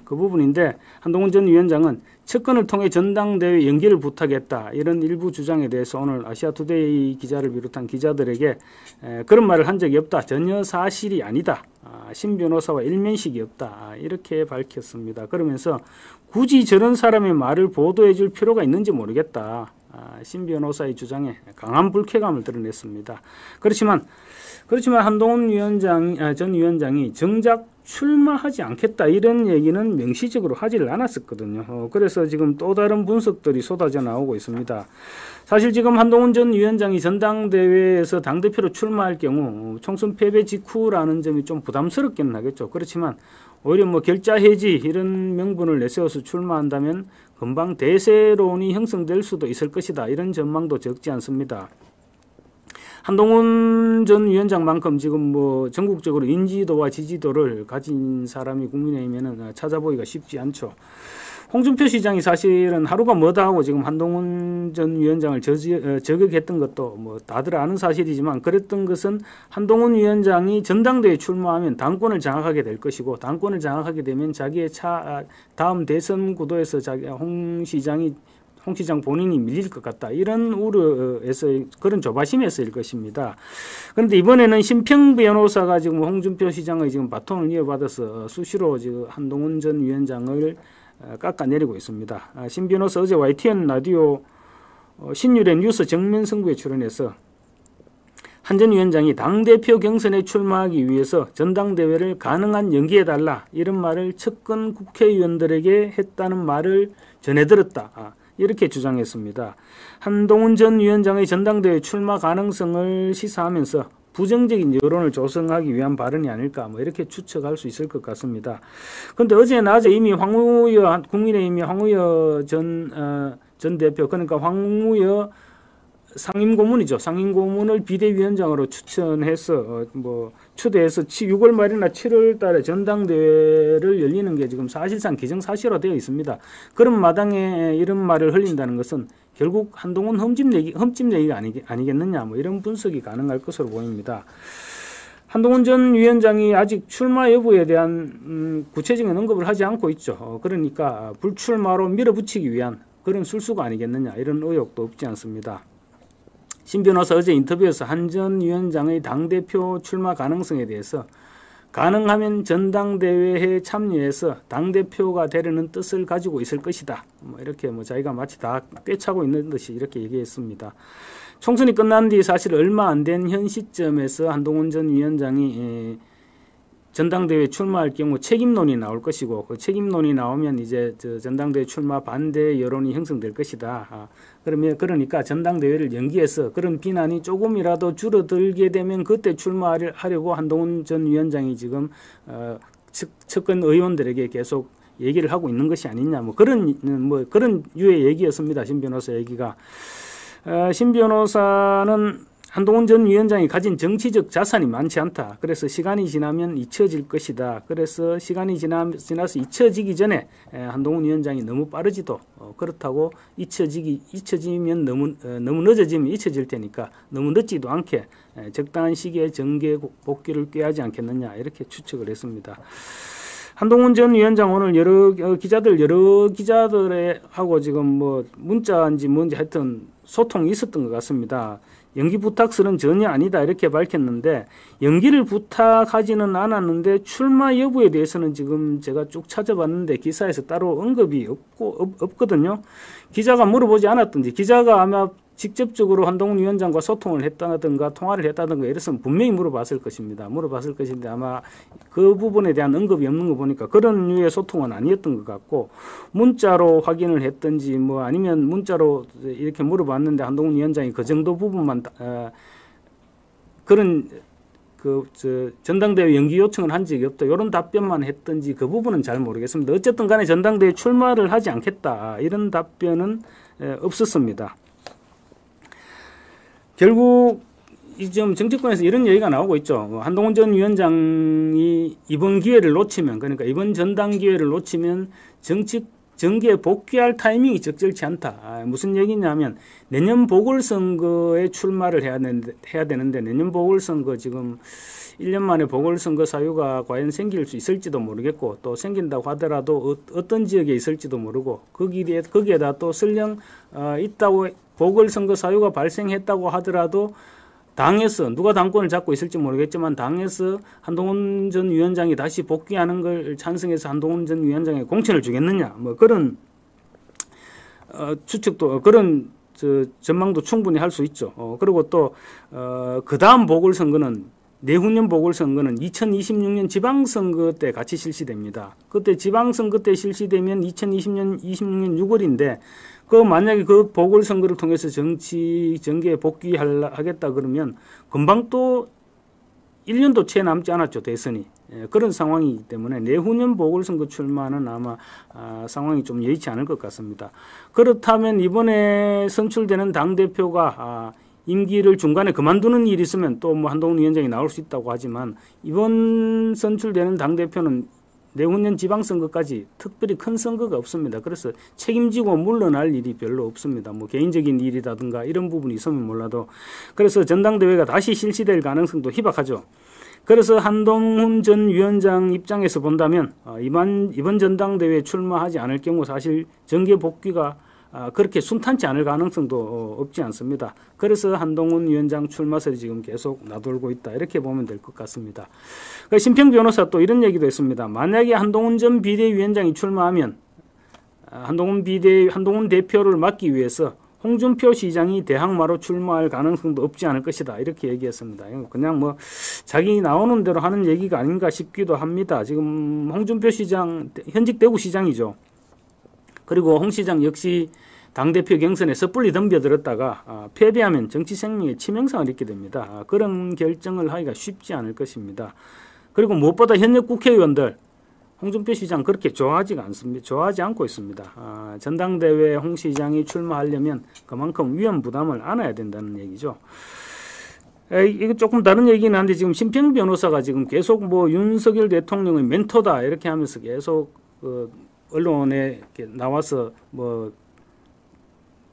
그 부분인데 한동훈 전 위원장은 측근을 통해 전당대회 연기를 부탁했다 이런 일부 주장에 대해서 오늘 아시아투데이 기자를 비롯한 기자들에게 그런 말을 한 적이 없다. 전혀 사실이 아니다. 신 변호사와 일면식이 없다. 이렇게 밝혔습니다. 그러면서 굳이 저런 사람의 말을 보도해 줄 필요가 있는지 모르겠다. 신 변호사의 주장에 강한 불쾌감을 드러냈습니다. 그렇지만 한동훈 전 위원장이 정작 출마하지 않겠다 이런 얘기는 명시적으로 하지를 않았었거든요. 그래서 지금 또 다른 분석들이 쏟아져 나오고 있습니다. 사실 지금 한동훈 전 위원장이 전당대회에서 당대표로 출마할 경우 총선 패배 직후라는 점이 좀 부담스럽기는 하겠죠. 그렇지만 오히려 결자 해지 이런 명분을 내세워서 출마한다면 금방 대세론이 형성될 수도 있을 것이다. 이런 전망도 적지 않습니다. 한동훈 전 위원장만큼 지금 전국적으로 인지도와 지지도를 가진 사람이 국민의힘에는 찾아보기가 쉽지 않죠. 홍준표 시장이 사실은 하루가 뭐다 하고 지금 한동훈 전 위원장을 저격했던 것도 다들 아는 사실이지만 그랬던 것은 한동훈 위원장이 전당대회에 출마하면 당권을 장악하게 될 것이고 당권을 장악하게 되면 자기의 다음 대선 구도에서 홍 시장 본인이 밀릴 것 같다. 이런 우려에서 그런 조바심에서일 것입니다. 그런데 이번에는 심평 변호사가 지금 홍준표 시장의 지금 바톤을 이어받아서 수시로 지금 한동훈 전 위원장을 깎아내리고 있습니다. 신 변호사 어제 YTN 라디오 신유래 뉴스 정면 승부에 출연해서 한 전 위원장이 당대표 경선에 출마하기 위해서 전당대회를 가능한 연기해달라 이런 말을 측근 국회의원들에게 했다는 말을 전해들었다. 이렇게 주장했습니다. 한동훈 전 위원장의 전당대회 출마 가능성을 시사하면서 부정적인 여론을 조성하기 위한 발언이 아닐까 뭐 이렇게 추측할 수 있을 것 같습니다. 그런데 어제 낮에 이미 국민의힘이 황우여 전 대표, 그러니까 황우여 상임고문이죠. 상임고문을 비대위원장으로 추천해서 초대해서 6월 말이나 7월 달에 전당대회를 열리는 게 지금 사실상 기정사실화 되어 있습니다. 그런 마당에 이런 말을 흘린다는 것은 결국 한동훈 흠집 얘기가 아니겠느냐 뭐 이런 분석이 가능할 것으로 보입니다. 한동훈 전 위원장이 아직 출마 여부에 대한 구체적인 언급을 하지 않고 있죠. 그러니까 불출마로 밀어붙이기 위한 그런 술수가 아니겠느냐 이런 의혹도 없지 않습니다. 신 변호사 어제 인터뷰에서 한 전 위원장의 당대표 출마 가능성에 대해서 가능하면 전당대회에 참여해서 당대표가 되려는 뜻을 가지고 있을 것이다. 이렇게 자기가 마치 다 꿰차고 있는 듯이 이렇게 얘기했습니다. 총선이 끝난 뒤 사실 얼마 안 된 현 시점에서 한동훈 전 위원장이 전당대회 출마할 경우 책임론이 나올 것이고 그 책임론이 나오면 이제 전당대회 출마 반대 여론이 형성될 것이다. 그러니까 전당대회를 연기해서 그런 비난이 조금이라도 줄어들게 되면 그때 출마하려고 한동훈 전 위원장이 지금 측근 의원들에게 계속 얘기를 하고 있는 것이 아니냐 그런 유의 얘기였습니다. 신 변호사 얘기가. 신 변호사는 한동훈 전 위원장이 가진 정치적 자산이 많지 않다. 그래서 시간이 지나면 잊혀질 것이다. 그래서 시간이 지나서 잊혀지기 전에 한동훈 위원장이 너무 빠르지도 그렇다고 잊혀지면 너무 늦어지면 잊혀질 테니까 너무 늦지도 않게 적당한 시기에 정계 복귀를 꾀하지 않겠느냐 이렇게 추측을 했습니다. 한동훈 전 위원장 오늘 여러 기자들하고 지금 문자인지 뭔지 하여튼 소통이 있었던 것 같습니다. 연기 부탁설은 전혀 아니다 이렇게 밝혔는데 연기를 부탁하지는 않았는데 출마 여부에 대해서는 지금 제가 쭉 찾아봤는데 기사에서 따로 언급이 없거든요. 기자가 물어보지 않았든지 기자가 아마 직접적으로 한동훈 위원장과 소통을 했다든가 통화를 했다든가 이랬으면 분명히 물어봤을 것입니다. 물어봤을 것인데 아마 그 부분에 대한 언급이 없는 거 보니까 그런 류의 소통은 아니었던 것 같고 문자로 확인을 했든지 아니면 문자로 이렇게 물어봤는데 한동훈 위원장이 그 정도 부분만 그런 전당대회 연기 요청을 한 적이 없다. 이런 답변만 했든지 그 부분은 잘 모르겠습니다. 어쨌든 간에 전당대회 출마를 하지 않겠다. 이런 답변은 없었습니다. 결국 지금 정치권에서 이런 얘기가 나오고 있죠. 한동훈 전 위원장이 이번 기회를 놓치면 그러니까 이번 전당 기회를 놓치면 정계에 복귀할 타이밍이 적절치 않다. 무슨 얘기냐면 내년 보궐선거에 출마를 해야 되는데 내년 보궐선거 지금 1년 만에 보궐선거 사유가 과연 생길 수 있을지도 모르겠고 또 생긴다고 하더라도 어떤 지역에 있을지도 모르고 거기에다 또 설령 있다고 보궐선거 사유가 발생했다고 하더라도 당에서 누가 당권을 잡고 있을지 모르겠지만 당에서 한동훈 전 위원장이 다시 복귀하는 걸 찬성해서 한동훈 전 위원장에 공천을 주겠느냐 그런 추측도 그런 전망도 충분히 할 수 있죠. 그리고 또 그 다음 보궐선거는 내후년 보궐선거는 2026년 지방선거 때 같이 실시됩니다. 그때 지방선거 때 실시되면 2026년 6월인데 만약에 그 보궐선거를 통해서 정계에 복귀하겠다 그러면 금방 또 1년도 채 남지 않았죠. 대선이. 그런 상황이기 때문에 내후년 보궐선거 출마는 아마 상황이 좀 여의치 않을 것 같습니다. 그렇다면 이번에 선출되는 당대표가 임기를 중간에 그만두는 일이 있으면 또 한동훈 위원장이 나올 수 있다고 하지만 이번 선출되는 당대표는 내후년 지방선거까지 특별히 큰 선거가 없습니다. 그래서 책임지고 물러날 일이 별로 없습니다. 개인적인 일이라든가 이런 부분이 있으면 몰라도 그래서 전당대회가 다시 실시될 가능성도 희박하죠. 그래서 한동훈 전 위원장 입장에서 본다면 이번 전당대회에 출마하지 않을 경우 사실 정계 복귀가 그렇게 순탄치 않을 가능성도 없지 않습니다. 그래서 한동훈 위원장 출마설이 지금 계속 나돌고 있다. 이렇게 보면 될 것 같습니다. 심평 변호사 또 이런 얘기도 했습니다. 만약에 한동훈 전 비대위원장이 출마하면 한동훈 대표를 막기 위해서 홍준표 시장이 대항마로 출마할 가능성도 없지 않을 것이다. 이렇게 얘기했습니다. 그냥 자기 나오는 대로 하는 얘기가 아닌가 싶기도 합니다. 지금 홍준표 시장 현직 대구시장이죠. 그리고 홍 시장 역시 당대표 경선에 섣불리 덤벼들었다가 패배하면 정치 생명에 치명상을 입게 됩니다. 그런 결정을 하기가 쉽지 않을 것입니다. 그리고 무엇보다 현역 국회의원들 홍준표 시장 그렇게 좋아하지가 않습니다. 좋아하지 않고 있습니다. 전당대회 홍 시장이 출마하려면 그만큼 위험 부담을 안아야 된다는 얘기죠. 이거 조금 다른 얘기는 한데 지금 심평 변호사가 지금 계속 뭐 윤석열 대통령의 멘토다 이렇게 하면서 계속 언론에 이렇게 나와서 뭐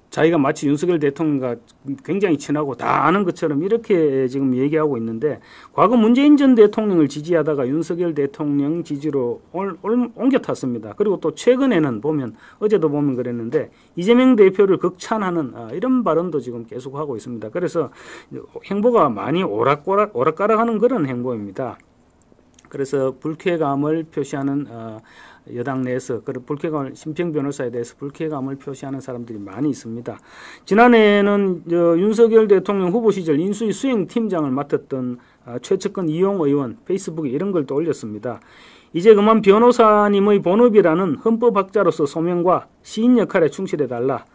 자기가 마치 윤석열 대통령과 굉장히 친하고 다 아는 것처럼 이렇게 지금 얘기하고 있는데 과거 문재인 전 대통령을 지지하다가 윤석열 대통령 지지로 옮겨 탔습니다. 그리고 또 최근에는 보면 어제도 보면 그랬는데 이재명 대표를 극찬하는 이런 발언도 지금 계속하고 있습니다. 그래서 행보가 많이 오락가락하는 그런 행보입니다. 그래서 불쾌감을 표시하는 여당 내에서 그 불쾌감을 심평 변호사에 대해서 불쾌감을 표시하는 사람들이 많이 있습니다. 지난해에는 윤석열 대통령 후보 시절 인수위 수행팀장을 맡았던 최측근 이용 의원 페이스북에 이런 걸 또 올렸습니다. 이제 그만 변호사님의 본업이라는 헌법학자로서 소명과 시인 역할에 충실해달라.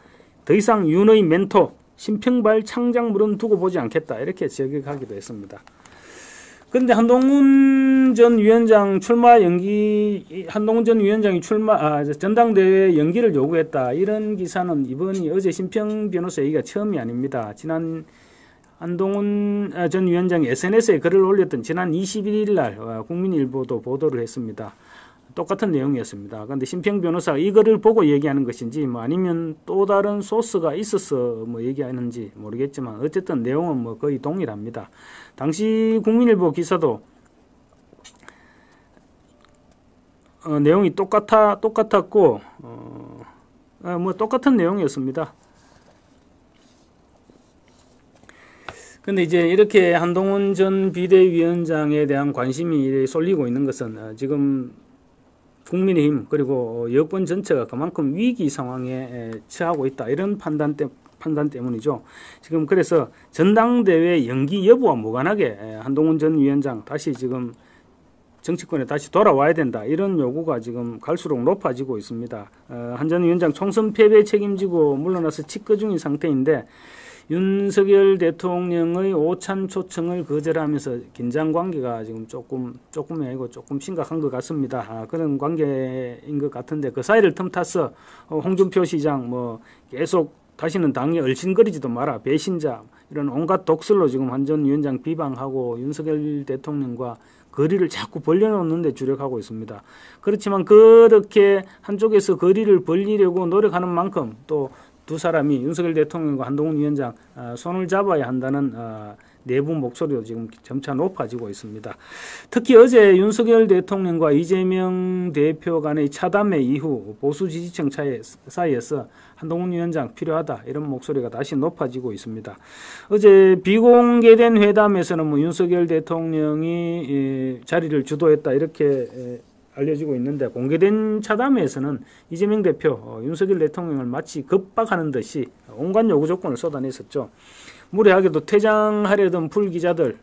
더 이상 윤의 멘토 심평발 창작물은 두고 보지 않겠다. 이렇게 저격하기도 했습니다. 그런데 한동훈 전 위원장 출마 연기, 한동훈 전 위원장이 전당대회 연기를 요구했다. 이런 기사는 이번이 어제 심평 변호사 얘기가 처음이 아닙니다. 지난 한동훈 전 위원장이 SNS에 글을 올렸던 지난 21일 날 국민일보도 보도를 했습니다. 똑같은 내용이었습니다. 그런데 심평 변호사가 이거를 보고 얘기하는 것인지 뭐 아니면 또 다른 소스가 있어서 뭐 얘기하는지 모르겠지만 어쨌든 내용은 뭐 거의 동일합니다. 당시 국민일보 기사도 내용이 똑같았고 뭐 똑같은 내용이었습니다. 근데 이제 이렇게 한동훈 전 비대위원장에 대한 관심이 쏠리고 있는 것은 지금 국민의힘 그리고 여권 전체가 그만큼 위기 상황에 처하고 있다. 이런 판단 때문이죠. 지금 그래서 전당대회 연기 여부와 무관하게 한동훈 전 위원장 다시 지금 정치권에 다시 돌아와야 된다. 이런 요구가 지금 갈수록 높아지고 있습니다. 한 전 위원장 총선 패배 책임지고 물러나서 직거 중인 상태인데 윤석열 대통령의 오찬 초청을 거절하면서 긴장 관계가 지금 조금이 아니고 조금 심각한 것 같습니다. 그런 관계인 것 같은데 그 사이를 틈타서 홍준표 시장 뭐 계속 다시는 당에 얼씬거리지도 마라 배신자 이런 온갖 독설로 지금 한 전 위원장 비방하고 윤석열 대통령과 거리를 자꾸 벌려놓는 데 주력하고 있습니다. 그렇지만 그렇게 한쪽에서 거리를 벌리려고 노력하는 만큼 또 두 사람이 윤석열 대통령과 한동훈 위원장 손을 잡아야 한다는 내부 목소리도 지금 점차 높아지고 있습니다. 특히 어제 윤석열 대통령과 이재명 대표 간의 차담회 이후 보수 지지층 사이에서 한동훈 위원장 필요하다 이런 목소리가 다시 높아지고 있습니다. 어제 비공개된 회담에서는 뭐 윤석열 대통령이 자리를 주도했다 이렇게 알려지고 있는데 공개된 차담회에서는 이재명 대표, 윤석열 대통령을 마치 겁박하는 듯이 온갖 요구 조건을 쏟아냈었죠. 무례하게도 퇴장하려던 풀 기자들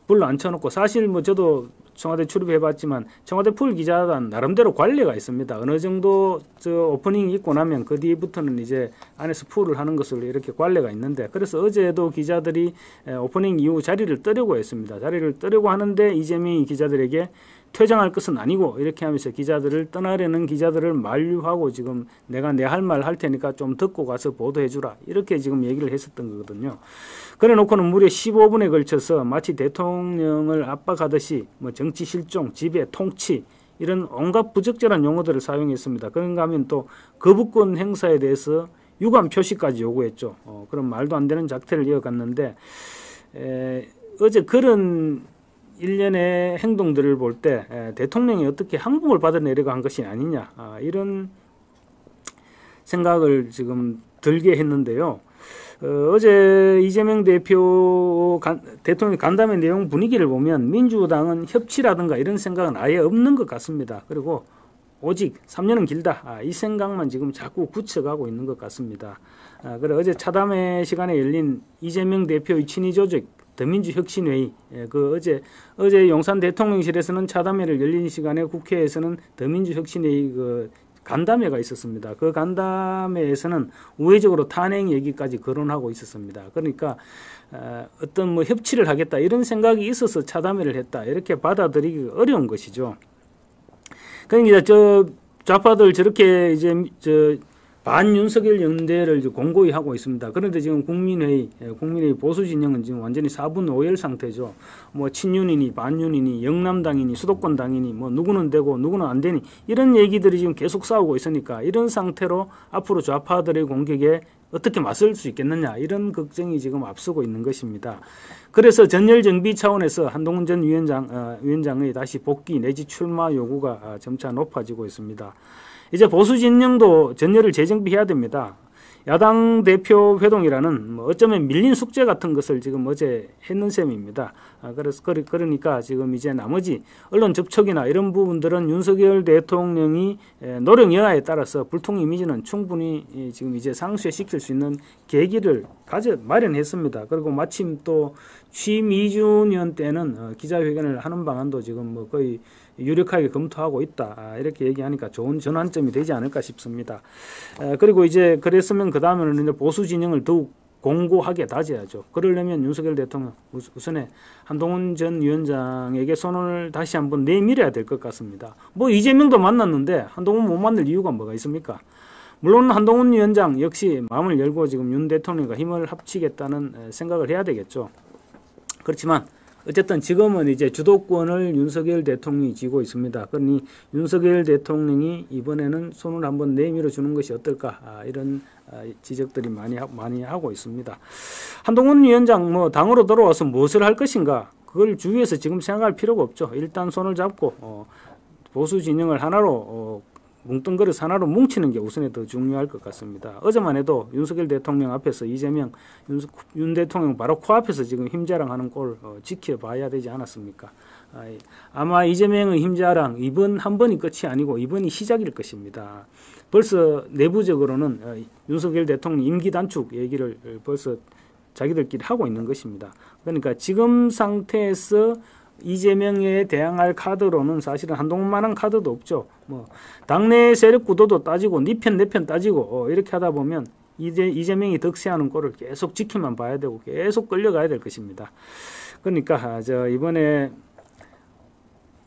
불러 앉혀놓고 사실 뭐 저도 청와대 출입해봤지만 청와대 풀 기자단 나름대로 관례가 있습니다. 어느 정도 오프닝이 있고 나면 그 뒤부터는 이제 안에서 풀을 하는 것으로 이렇게 관례가 있는데 그래서 어제도 기자들이 오프닝 이후 자리를 뜨려고 했습니다. 자리를 뜨려고 하는데 이재명이 기자들에게 퇴장할 것은 아니고 이렇게 하면서 기자들을 떠나려는 기자들을 만류하고 지금 내가 내 할 말 할 테니까 좀 듣고 가서 보도해주라 이렇게 지금 얘기를 했었던 거거든요. 그래 놓고는 무려 15분에 걸쳐서 마치 대통령을 압박하듯이 뭐 정치 실종, 지배, 통치 이런 온갖 부적절한 용어들을 사용했습니다. 그런가 하면 또 거부권 행사에 대해서 유감 표시까지 요구했죠. 그런 말도 안 되는 작태를 이어갔는데 어제 그런 일련의 행동들을 볼 때 대통령이 어떻게 항복을 받아내려고 한 것이 아니냐 이런 생각을 지금 들게 했는데요. 어제 이재명 대통령 간담회 내용 분위기를 보면 민주당은 협치라든가 이런 생각은 아예 없는 것 같습니다. 그리고 오직 3년은 길다 이 생각만 지금 자꾸 굳혀가고 있는 것 같습니다. 그래 어제 차담회 시간에 열린 이재명 대표의 친위 조직 더민주혁신회의 어제 용산 대통령실에서는 차담회를 열린 시간에 국회에서는 더민주혁신회의 간담회가 있었습니다. 그 간담회에서는 우회적으로 탄핵 얘기까지 거론하고 있었습니다. 그러니까 어떤 뭐 협치를 하겠다 이런 생각이 있어서 차담회를 했다 이렇게 받아들이기 어려운 것이죠. 그러니까 저 좌파들 저렇게 이제 반윤석열 연대를 공고히 하고 있습니다. 그런데 지금 국민회의 보수 진영은 지금 완전히 4분 5열 상태죠. 뭐 친윤이니 반윤이니 영남당이니 수도권당이니 뭐 누구는 되고 누구는 안 되니 이런 얘기들이 지금 계속 싸우고 있으니까 이런 상태로 앞으로 좌파들의 공격에 어떻게 맞설 수 있겠느냐 이런 걱정이 지금 앞서고 있는 것입니다. 그래서 전열 정비 차원에서 한동훈 전 위원장의 다시 복귀 내지 출마 요구가 점차 높아지고 있습니다. 이제 보수 진영도 전열을 재정비해야 됩니다. 야당 대표 회동이라는 어쩌면 밀린 숙제 같은 것을 지금 어제 했는 셈입니다. 그러니까 지금 이제 나머지 언론 접촉이나 이런 부분들은 윤석열 대통령이 노력 여하에 따라서 불통 이미지는 충분히 지금 이제 상쇄시킬 수 있는 계기를 마련했습니다. 그리고 마침 또 취임 2주년 때는 기자회견을 하는 방안도 지금 뭐 거의 유력하게 검토하고 있다. 이렇게 얘기하니까 좋은 전환점이 되지 않을까 싶습니다. 그리고 이제 그랬으면 그 다음에는 이제 보수 진영을 더욱 공고하게 다져야죠. 그러려면 윤석열 대통령 우선에 한동훈 전 위원장에게 손을 다시 한번 내밀어야 될 것 같습니다. 뭐 이재명도 만났는데 한동훈 못 만날 이유가 뭐가 있습니까? 물론 한동훈 위원장 역시 마음을 열고 지금 윤 대통령과 힘을 합치겠다는 생각을 해야 되겠죠. 그렇지만 어쨌든 지금은 이제 주도권을 윤석열 대통령이 쥐고 있습니다. 그러니 윤석열 대통령이 이번에는 손을 한번 내밀어 주는 것이 어떨까 이런 지적들이 많이 하고 있습니다. 한동훈 위원장 뭐 당으로 돌아와서 무엇을 할 것인가 그걸 주위에서 지금 생각할 필요가 없죠. 일단 손을 잡고 보수 진영을 하나로 뭉뚱그려서 하나로 뭉치는 게 우선에 더 중요할 것 같습니다. 어제만 해도 윤석열 대통령 앞에서 이재명, 윤 대통령 바로 코앞에서 지금 힘자랑하는 꼴 지켜봐야 되지 않았습니까? 아마 이재명의 힘자랑 이번 한 번이 끝이 아니고 이번이 시작일 것입니다. 벌써 내부적으로는 윤석열 대통령 임기 단축 얘기를 벌써 자기들끼리 하고 있는 것입니다. 그러니까 지금 상태에서 이재명에 대항할 카드로는 사실은 한동훈만한 카드도 없죠. 뭐 당내 세력 구도도 따지고 네 편 내 편 따지고 이렇게 하다 보면 이재명이 득세하는 꼴을 계속 지켜만 봐야 되고 계속 끌려가야 될 것입니다. 그러니까 이번에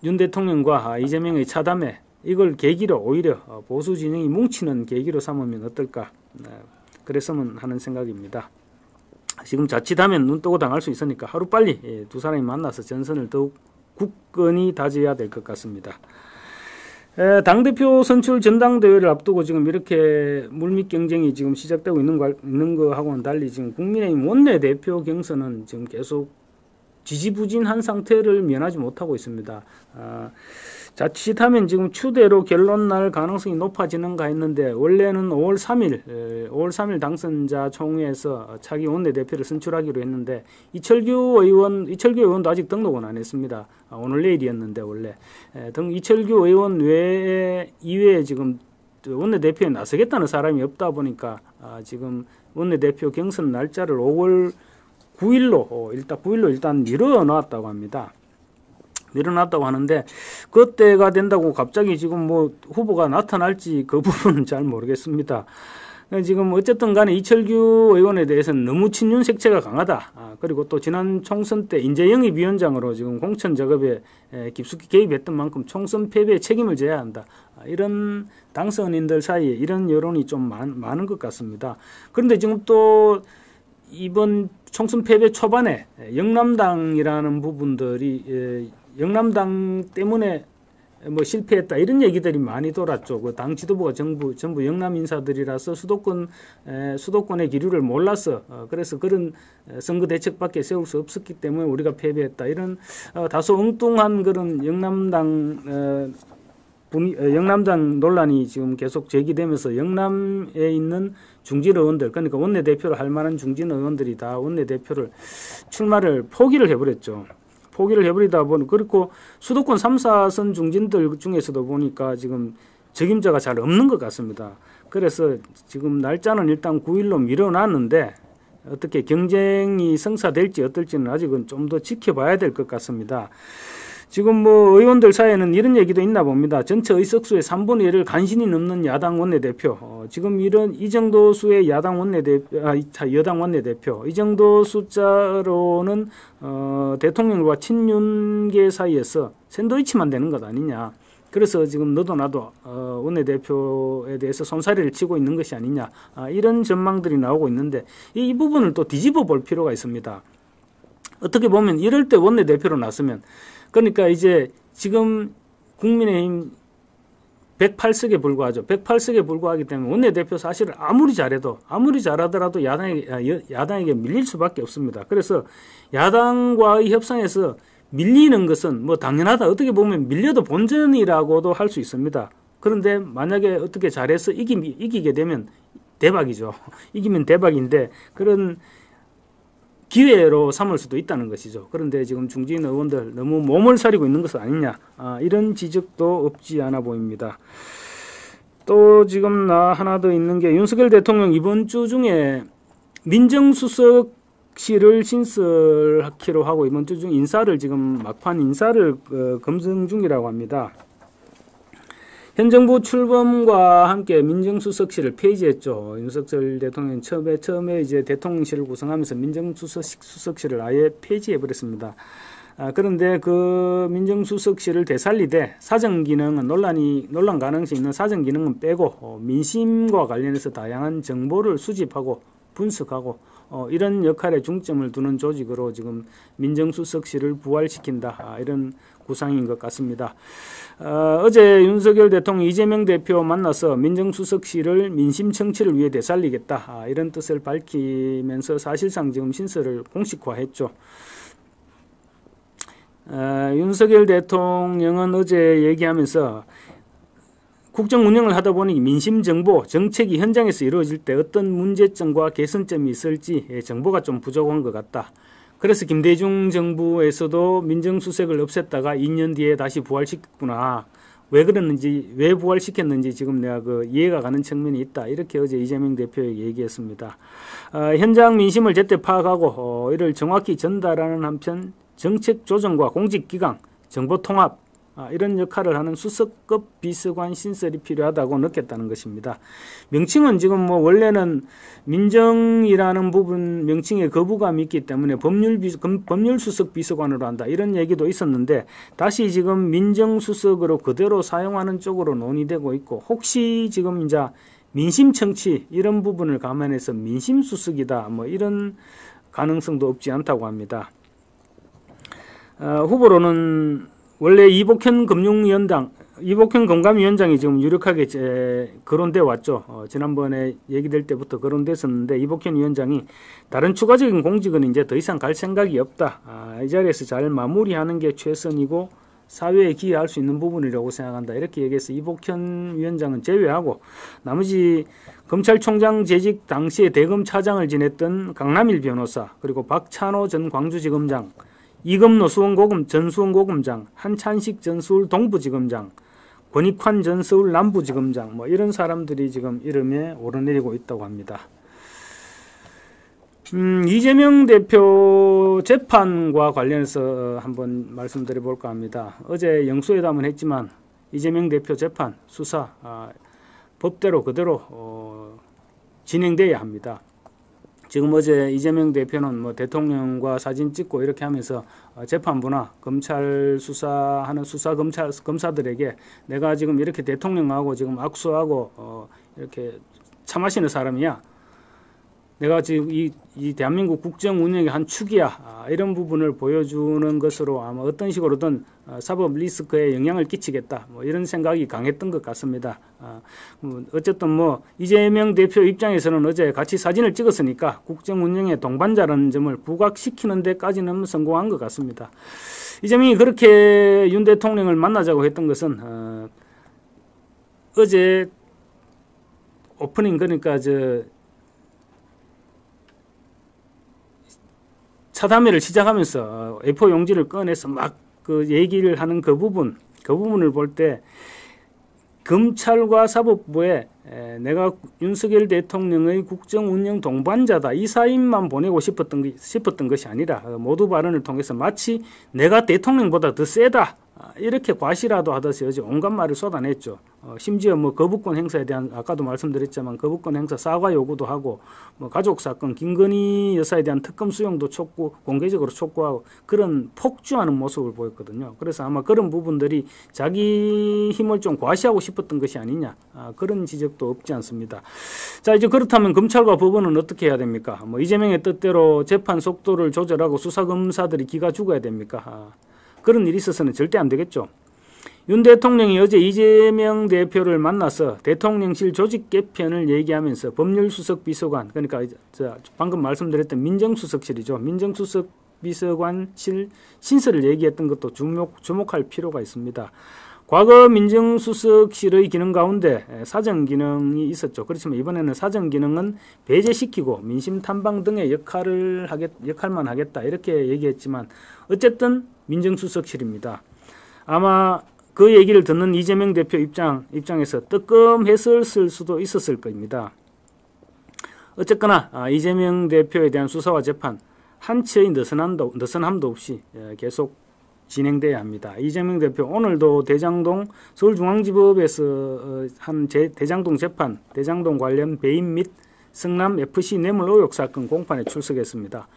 윤 대통령과 이재명의 차담회 이걸 계기로 오히려 보수 진영이 뭉치는 계기로 삼으면 어떨까 그랬으면 하는 생각입니다. 지금 자칫하면 눈 뜨고 당할 수 있으니까 하루빨리 두 사람이 만나서 전선을 더욱 굳건히 다져야 될 것 같습니다. 당대표 선출 전당대회를 앞두고 지금 이렇게 물밑 경쟁이 지금 시작되고 있는 거하고는 달리 지금 국민의힘 원내대표 경선은 지금 계속 지지부진한 상태를 면하지 못하고 있습니다. 자칫하면 지금 추대로 결론 날 가능성이 높아지는가 했는데 원래는 5월 3일 당선자 총회에서 차기 원내대표를 선출하기로 했는데 이철규 의원도 아직 등록은 안 했습니다. 오늘 내일이었는데 원래 이철규 의원 이외에 지금 원내대표에 나서겠다는 사람이 없다 보니까 지금 원내대표 경선 날짜를 5월 9일로 일단 미뤄놨다고 합니다. 밀어놨다고 하는데 그때가 된다고 갑자기 지금 뭐 후보가 나타날지 그 부분은 잘 모르겠습니다. 지금 어쨌든 간에 이철규 의원에 대해서는 너무 친윤 색채가 강하다. 그리고 또 지난 총선 때 인재영입 위원장으로 지금 공천 작업에 깊숙이 개입했던 만큼 총선 패배에 책임을 져야 한다. 이런 당선인들 사이에 이런 여론이 좀 많은 것 같습니다. 그런데 지금 또 이번 총선 패배 초반에 영남당이라는 부분들이 영남당 때문에 뭐 실패했다 이런 얘기들이 많이 돌았죠. 그 당 지도부가 전부 영남 인사들이라서 수도권의 기류를 몰라서 그래서 그런 선거 대책밖에 세울 수 없었기 때문에 우리가 패배했다 이런 다소 엉뚱한 그런 영남당 논란이 지금 계속 제기되면서 영남에 있는 중진 의원들 그러니까 원내대표를 할 만한 중진 의원들이 다 원내대표를 출마를 포기를 해버렸죠. 포기를 해버리다 보니 그리고 수도권 3, 4선 중진들 중에서도 보니까 지금 적임자가 잘 없는 것 같습니다. 그래서 지금 날짜는 일단 9일로 미뤄놨는데 어떻게 경쟁이 성사될지 어떨지는 아직은 좀 더 지켜봐야 될 것 같습니다. 지금 뭐 의원들 사이에는 이런 얘기도 있나 봅니다. 전체 의석수의 3분의 1을 간신히 넘는 야당 원내대표. 지금 이 정도 수의 여당 원내대표, 이 정도 숫자로는 대통령과 친윤계 사이에서 샌드위치만 되는 것 아니냐. 그래서 지금 너도 나도 원내대표에 대해서 손사래를 치고 있는 것이 아니냐. 이런 전망들이 나오고 있는데 이 부분을 또 뒤집어 볼 필요가 있습니다. 어떻게 보면 이럴 때 원내대표로 나서면, 그러니까 이제 지금 국민의힘 108석에 불과하죠. 108석에 불과하기 때문에 원내대표 사실은 아무리 잘하더라도 야당에게 밀릴 수밖에 없습니다. 그래서 야당과의 협상에서 밀리는 것은 뭐 당연하다. 어떻게 보면 밀려도 본전이라고도 할 수 있습니다. 그런데 만약에 어떻게 잘해서 이기게 되면 대박이죠. 이기면 대박인데 그런 기회로 삼을 수도 있다는 것이죠. 그런데 지금 중진 의원들 너무 몸을 사리고 있는 것은 아니냐, 이런 지적도 없지 않아 보입니다. 또 지금 하나 더 있는 게, 윤석열 대통령 이번 주 중에 민정수석실을 신설하기로 하고 이번 주 중 인사를 지금 막판 인사를 검증 중이라고 합니다. 현 정부 출범과 함께 민정수석실을 폐지했죠. 윤석열 대통령이 처음에 이제 대통령실을 구성하면서 민정수석실을 아예 폐지해버렸습니다. 그런데 그 민정수석실을 되살리되 사정 기능은 논란 가능성이 있는 사정 기능은 빼고 민심과 관련해서 다양한 정보를 수집하고 분석하고 이런 역할에 중점을 두는 조직으로 지금 민정수석실을 부활시킨다, 이런 구상인 것 같습니다. 어제 윤석열 대통령 이재명 대표 만나서 민정수석실을 민심 청취를 위해 되살리겠다, 이런 뜻을 밝히면서 사실상 지금 신설을 공식화했죠. 윤석열 대통령은 어제 얘기하면서 국정 운영을 하다 보니 민심 정보, 정책이 현장에서 이루어질 때 어떤 문제점과 개선점이 있을지 정보가 좀 부족한 것 같다. 그래서 김대중 정부에서도 민정수석을 없앴다가 2년 뒤에 다시 부활시켰구나. 왜 그랬는지, 왜 부활시켰는지 지금 내가 이해가 가는 측면이 있다. 이렇게 어제 이재명 대표에게 얘기했습니다. 현장 민심을 제때 파악하고 이를 정확히 전달하는 한편 정책 조정과 공직기강, 정보통합, 이런 역할을 하는 수석급 비서관 신설이 필요하다고 느꼈다는 것입니다. 명칭은 지금 뭐 원래는 민정이라는 부분 명칭에 거부감이 있기 때문에 법률수석 비서관으로 한다, 이런 얘기도 있었는데 다시 지금 민정수석으로 그대로 사용하는 쪽으로 논의되고 있고, 혹시 지금 이제 민심청취 이런 부분을 감안해서 민심수석이다, 뭐 이런 가능성도 없지 않다고 합니다. 후보로는 원래 이복현 금감위원장이 지금 유력하게 거론돼 왔죠. 지난번에 얘기될 때부터 거론됐었는데 이복현 위원장이 다른 추가적인 공직은 이제 더 이상 갈 생각이 없다. 이 자리에서 잘 마무리하는 게 최선이고 사회에 기여할 수 있는 부분이라고 생각한다. 이렇게 얘기해서 이복현 위원장은 제외하고 나머지 검찰총장 재직 당시에 대검 차장을 지냈던 강남일 변호사, 그리고 박찬호 전 광주지검장, 이금노 전 수원고검장, 한찬식 전 서울 동부지검장, 권익환 전 서울 남부지검장, 뭐 이런 사람들이 지금 이름에 오르내리고 있다고 합니다. 이재명 대표 재판과 관련해서 한번 말씀드려볼까 합니다. 어제 영수회담은 했지만 이재명 대표 재판 수사 법대로 그대로 진행돼야 합니다. 지금 어제 이재명 대표는 뭐 대통령과 사진 찍고 이렇게 하면서 재판부나 검찰 수사하는 검사들에게 내가 지금 이렇게 대통령하고 지금 악수하고 이렇게 차 마시는 사람이야. 내가 지금 이 대한민국 국정 운영의 한 축이야. 이런 부분을 보여주는 것으로 아마 어떤 식으로든 사법 리스크에 영향을 끼치겠다. 뭐 이런 생각이 강했던 것 같습니다. 어쨌든 뭐 이재명 대표 입장에서는 어제 같이 사진을 찍었으니까 국정 운영의 동반자라는 점을 부각시키는 데까지는 성공한 것 같습니다. 이재명이 그렇게 윤 대통령을 만나자고 했던 것은 어제 오프닝, 그러니까 차담회를 시작하면서 A4 용지를 꺼내서 막 그 얘기를 하는 그 부분을 볼 때 검찰과 사법부에 내가 윤석열 대통령의 국정운영 동반자다 이 사인만 보내고 싶었던 것이 아니라 모두 발언을 통해서 마치 내가 대통령보다 더 세다 이렇게 과시라도 하듯이 어제 온갖 말을 쏟아냈죠. 심지어 뭐 거부권 행사에 대한 아까도 말씀드렸지만 거부권 행사 사과 요구도 하고 뭐 가족 사건 김건희 여사에 대한 특검 수용도 공개적으로 촉구하고 그런 폭주하는 모습을 보였거든요. 그래서 아마 그런 부분들이 자기 힘을 좀 과시하고 싶었던 것이 아니냐 그런 지적도 없지 않습니다. 자, 이제 그렇다면 검찰과 법원은 어떻게 해야 됩니까? 뭐 이재명의 뜻대로 재판 속도를 조절하고 수사 검사들이 기가 죽어야 됩니까? 그런 일이 있어서는 절대 안 되겠죠. 윤 대통령이 어제 이재명 대표를 만나서 대통령실 조직 개편을 얘기하면서 법률수석 비서관, 그러니까 방금 말씀드렸던 민정수석실이죠. 민정수석 비서관실 신설을 얘기했던 것도 주목할 필요가 있습니다. 과거 민정수석실의 기능 가운데 사정 기능이 있었죠. 그렇지만 이번에는 사정 기능은 배제시키고 민심 탐방 등의 역할만 하겠다 이렇게 얘기했지만 어쨌든 민정수석실입니다. 아마 그 얘기를 듣는 이재명 대표 입장에서 뜨끔했을 수도 있었을 겁니다. 어쨌거나 이재명 대표에 대한 수사와 재판 한치의 느슨함도 없이 계속 진행돼야 합니다. 이재명 대표 오늘도 대장동 서울중앙지법에서 한 대장동 재판, 대장동 관련 배임 및 성남 FC 뇌물 의혹 사건 공판에 출석했습니다.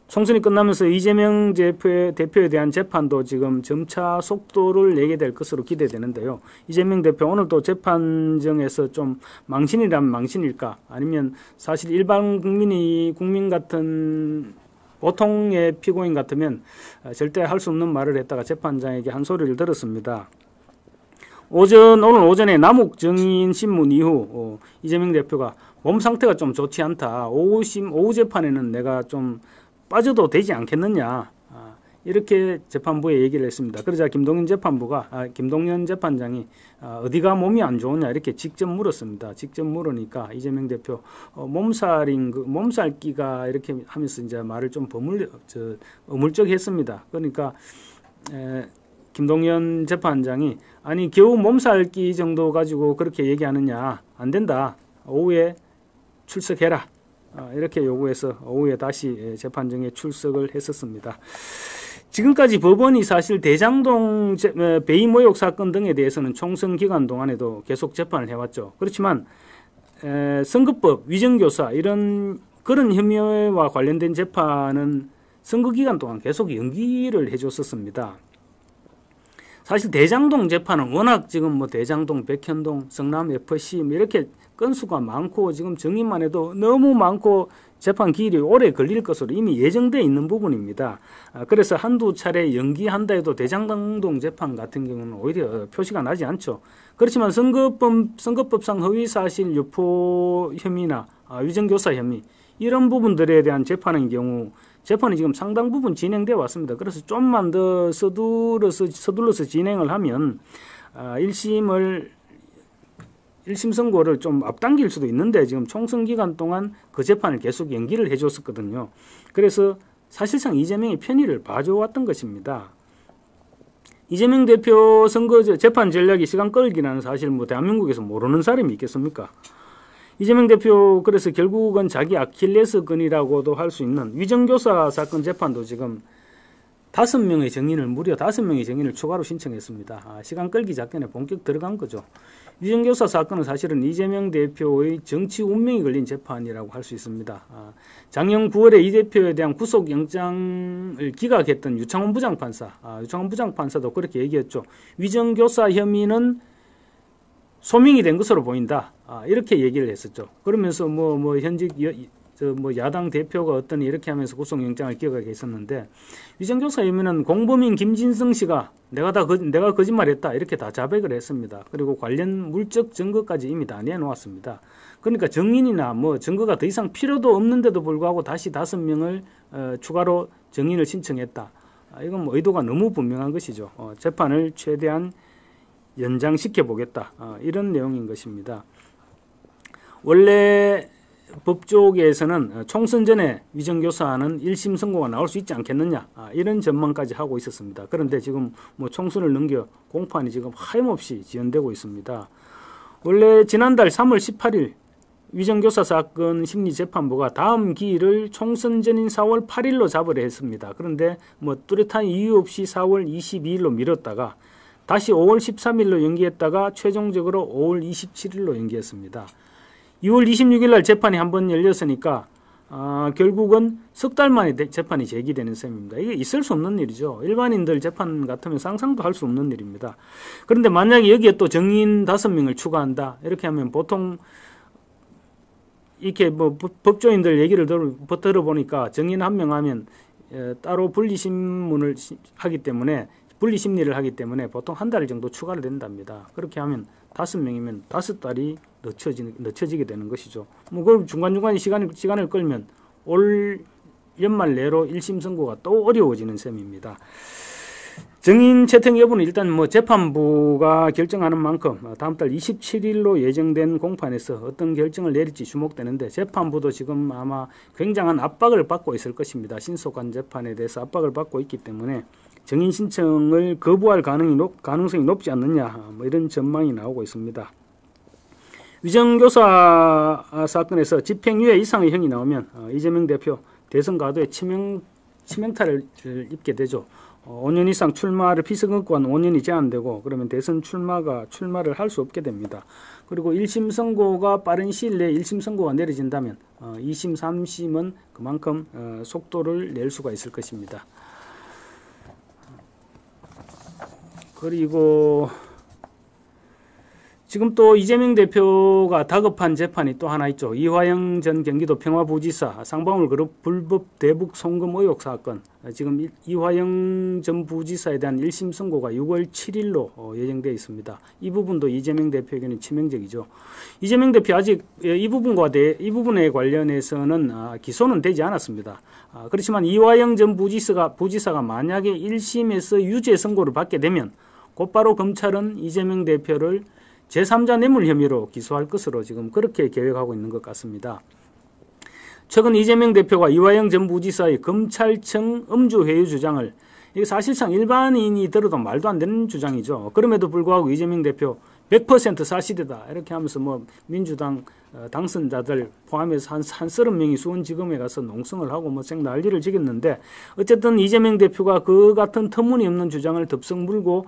총선이 끝나면서 이재명 대표에 대한 재판도 지금 점차 속도를 내게 될 것으로 기대되는데요. 이재명 대표 오늘도 재판정에서 좀 망신이라면 망신일까? 아니면 사실 일반 국민 같은 보통의 피고인 같으면 절대 할 수 없는 말을 했다가 재판장에게 한 소리를 들었습니다. 오늘 오전에 남욱정인 신문 이후 이재명 대표가 몸 상태가 좀 좋지 않다. 오후 재판에는 내가 좀 빠져도 되지 않겠느냐. 이렇게 재판부에 얘기를 했습니다. 그러자 김동연 재판장이 어디가 몸이 안 좋으냐 이렇게 직접 물었습니다. 직접 물으니까 이재명 대표 몸살기가 이렇게 하면서 이제 말을 좀 어물쩍했습니다. 그러니까 김동연 재판장이 아니 겨우 몸살기 정도 가지고 그렇게 얘기하느냐 안 된다. 오후에 출석해라. 이렇게 요구해서 오후에 다시 재판정에 출석을 했었습니다. 지금까지 법원이 사실 대장동 배임 의혹 사건 등에 대해서는 총선 기간 동안에도 계속 재판을 해왔죠. 그렇지만 선거법, 위정교사 그런 혐의와 관련된 재판은 선거 기간 동안 계속 연기를 해줬었습니다. 사실 대장동 재판은 워낙 지금 뭐 대장동, 백현동, 성남 FC 이렇게 건수가 많고 지금 정의만 해도 너무 많고 재판 기일이 오래 걸릴 것으로 이미 예정되어 있는 부분입니다. 그래서 한두 차례 연기한다 해도 대장동 재판 같은 경우는 오히려 표시가 나지 않죠. 그렇지만 선거법상 허위사실 유포 혐의나 위정교사 혐의 이런 부분들에 대한 재판의 경우 재판이 지금 상당 부분 진행되어 왔습니다. 그래서 좀만 더 서둘러서 진행을 하면 1심 선고를 좀 앞당길 수도 있는데 지금 총선 기간 동안 그 재판을 계속 연기를 해줬었거든요. 그래서 사실상 이재명의 편의를 봐줘왔던 것입니다. 이재명 대표 선거 재판 전략이 시간 끌기라는 사실 뭐 대한민국에서 모르는 사람이 있겠습니까? 이재명 대표 그래서 결국은 자기 아킬레스건이라고도 할 수 있는 위정교사 사건 재판도 지금 무려 5명의 증인을 추가로 신청했습니다. 시간 끌기 작전에 본격 들어간 거죠. 위정교사 사건은 사실은 이재명 대표의 정치 운명이 걸린 재판이라고 할 수 있습니다. 작년 9월에 이 대표에 대한 구속영장을 기각했던 유창훈 부장판사도 그렇게 얘기했죠. 위정교사 혐의는 소명이 된 것으로 보인다. 이렇게 얘기를 했었죠. 그러면서 현직 야당 대표가 어떤 이렇게 하면서 구속영장을 기각했었는데 위정교사 혐의는 공범인 김진성 씨가 내가 거짓말했다 이렇게 다 자백을 했습니다. 그리고 관련 물적 증거까지 이미 다 내놓았습니다. 그러니까 증인이나 증거가 더 이상 필요도 없는데도 불구하고 다시 5명을 추가로 증인을 신청했다. 이건 의도가 너무 분명한 것이죠. 재판을 최대한 연장시켜 보겠다. 이런 내용인 것입니다. 원래 법조계에서는 총선 전에 위정교사는 1심 선고가 나올 수 있지 않겠느냐 이런 전망까지 하고 있었습니다. 그런데 지금 총선을 넘겨 공판이 지금 하염없이 지연되고 있습니다. 원래 지난달 3월 18일 위정교사 사건 심리재판부가 다음 기일을 총선 전인 4월 8일로 잡으려 했습니다. 그런데 뭐 뚜렷한 이유 없이 4월 22일로 미뤘다가 다시 5월 13일로 연기했다가 최종적으로 5월 27일로 연기했습니다. 6월 26일 날 재판이 한번 열렸으니까 결국은 석 달 만에 재판이 제기되는 셈입니다. 이게 있을 수 없는 일이죠. 일반인들 재판 같으면 상상도 할 수 없는 일입니다. 그런데 만약에 여기에 또 증인 5명을 추가한다. 이렇게 하면 보통 이렇게 뭐 법조인들 얘기를 들어보니까 증인 1명 하면 따로 분리심문을 하기 때문에 분리심리를 하기 때문에 보통 한 달 정도 추가를 된답니다. 그렇게 하면 5명이면 5달이 늦춰지게 되는 것이죠. 뭐 그럼 중간중간에 시간을 끌면 올 연말 내로 1심 선고가 또 어려워지는 셈입니다. 증인 채택 여부는 일단 뭐 재판부가 결정하는 만큼 다음 달 27일로 예정된 공판에서 어떤 결정을 내릴지 주목되는데 재판부도 지금 아마 굉장한 압박을 받고 있을 것입니다. 신속한 재판에 대해서 압박을 받고 있기 때문에 증인 신청을 거부할 가능성이 높지 않느냐 뭐 이런 전망이 나오고 있습니다. 위정교사 사건에서 집행유예 이상의 형이 나오면 이재명 대표 대선 가도에 치명타를 입게 되죠. 5년 이상 출마를 피선거권 5년이 제한되고 그러면 대선 출마를 할 수 없게 됩니다. 그리고 1심 선고가 빠른 시일 내에 1심 선고가 내려진다면 2심, 3심은 그만큼 속도를 낼 수가 있을 것입니다. 그리고 지금 또 이재명 대표가 다급한 재판이 또 하나 있죠. 이화영 전 경기도 평화부지사 쌍방울 그룹 불법 대북 송금 의혹 사건. 지금 이화영 전 부지사에 대한 1심 선고가 6월 7일로 예정되어 있습니다. 이 부분도 이재명 대표에게는 치명적이죠. 이재명 대표 아직 이 부분에 관련해서는 기소는 되지 않았습니다. 그렇지만 이화영 전 부지사가 만약에 1심에서 유죄 선고를 받게 되면 곧바로 검찰은 이재명 대표를 제3자 뇌물 혐의로 기소할 것으로 지금 그렇게 계획하고 있는 것 같습니다. 최근 이재명 대표가 이화영 전 부지사의 검찰청 음주회유 주장을 이게 사실상 일반인이 들어도 말도 안 되는 주장이죠. 그럼에도 불구하고 이재명 대표 100% 사실이다 이렇게 하면서 뭐 민주당 당선자들 포함해서 한 30명이 수원지검에 가서 농성을 하고 뭐 난리를 지겼는데 어쨌든 이재명 대표가 그 같은 터무니없는 주장을 덥석 물고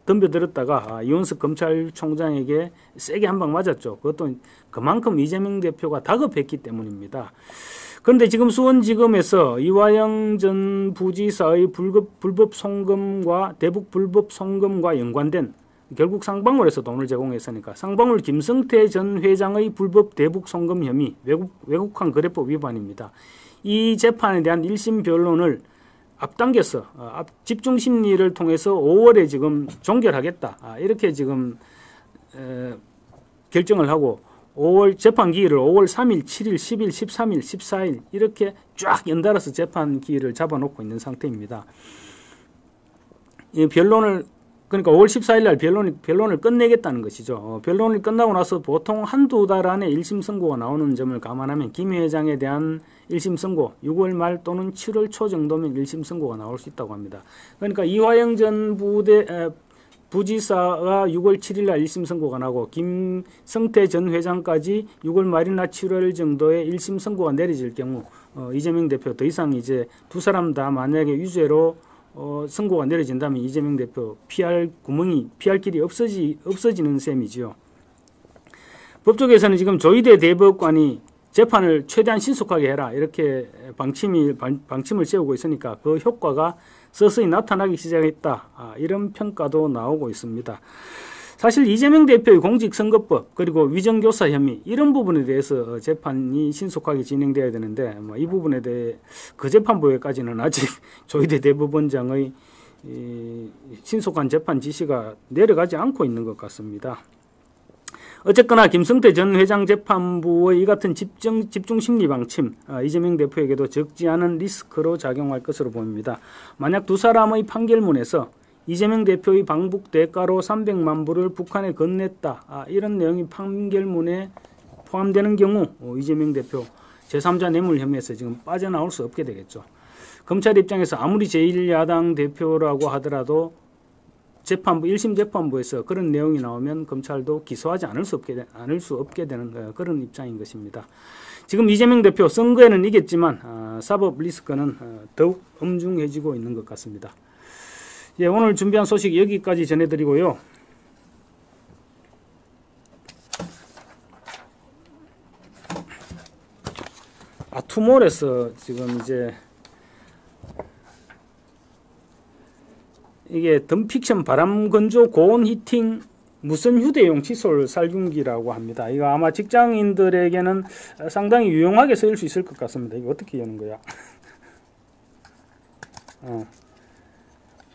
덤벼들었다가 이원석 검찰총장에게 세게 한 방 맞았죠. 그것도 그만큼 이재명 대표가 다급했기 때문입니다. 그런데 지금 수원지검에서 이화영 전 부지사의 불법 송금과 대북 불법 송금과 연관된 결국 쌍방울에서 돈을 제공했으니까 쌍방울 김성태 전 회장의 불법 대북 송금 혐의 외국환 거래법 위반입니다. 이 재판에 대한 1심 변론을 앞당겨서 집중심리를 통해서 5월에 지금 종결하겠다 이렇게 지금 결정을 하고 5월 재판 기일을 5월 3일, 7일, 10일, 13일, 14일 이렇게 쫙 연달아서 재판 기일을 잡아놓고 있는 상태입니다. 이 변론을 그러니까 5월 14일 날 변론을 끝내겠다는 것이죠. 변론이 끝나고 나서 보통 한두 달 안에 1심 선고가 나오는 점을 감안하면 김 회장에 대한 1심 선고 6월 말 또는 7월 초 정도면 1심 선고가 나올 수 있다고 합니다. 그러니까 이화영 전 부지사가 6월 7일 날 1심 선고가 나고 김성태 전 회장까지 6월 말이나 7월 정도에 1심 선고가 내려질 경우 이재명 대표 더 이상 이제 두 사람 다 만약에 유죄로 선고가 내려진다면 이재명 대표 피할 길이 없어지는 셈이지요. 법조계에서는 지금 조희대 대법관이 재판을 최대한 신속하게 해라 이렇게 방침을 세우고 있으니까 그 효과가 서서히 나타나기 시작했다 이런 평가도 나오고 있습니다. 사실 이재명 대표의 공직선거법 그리고 위정교사 혐의 이런 부분에 대해서 재판이 신속하게 진행돼야 되는데 이 부분에 대해 그 재판부에까지는 아직 조희대 대법원장의 신속한 재판 지시가 내려가지 않고 있는 것 같습니다. 어쨌거나 김성태 전 회장 재판부의 이 같은 집중심리 방침 이재명 대표에게도 적지 않은 리스크로 작용할 것으로 보입니다. 만약 두 사람의 판결문에서 이재명 대표의 방북 대가로 300만 불을 북한에 건넸다 이런 내용이 판결문에 포함되는 경우 이재명 대표 제3자 뇌물 혐의에서 지금 빠져나올 수 없게 되겠죠. 검찰 입장에서 아무리 제1야당 대표라고 하더라도 재판부 1심 재판부에서 그런 내용이 나오면 검찰도 기소하지 않을 수 없게 되는 그런 입장인 것입니다. 지금 이재명 대표 선거에는 이겼지만 사법 리스크는 더욱 엄중해지고 있는 것 같습니다. 예, 오늘 준비한 소식 여기까지 전해드리고요. 투몰에서 지금 이제 이게 덤픽션 바람 건조 고온 히팅 무선 휴대용 칫솔 살균기라고 합니다. 이거 아마 직장인들에게는 상당히 유용하게 쓰일 수 있을 것 같습니다. 이거 어떻게 여는 거야?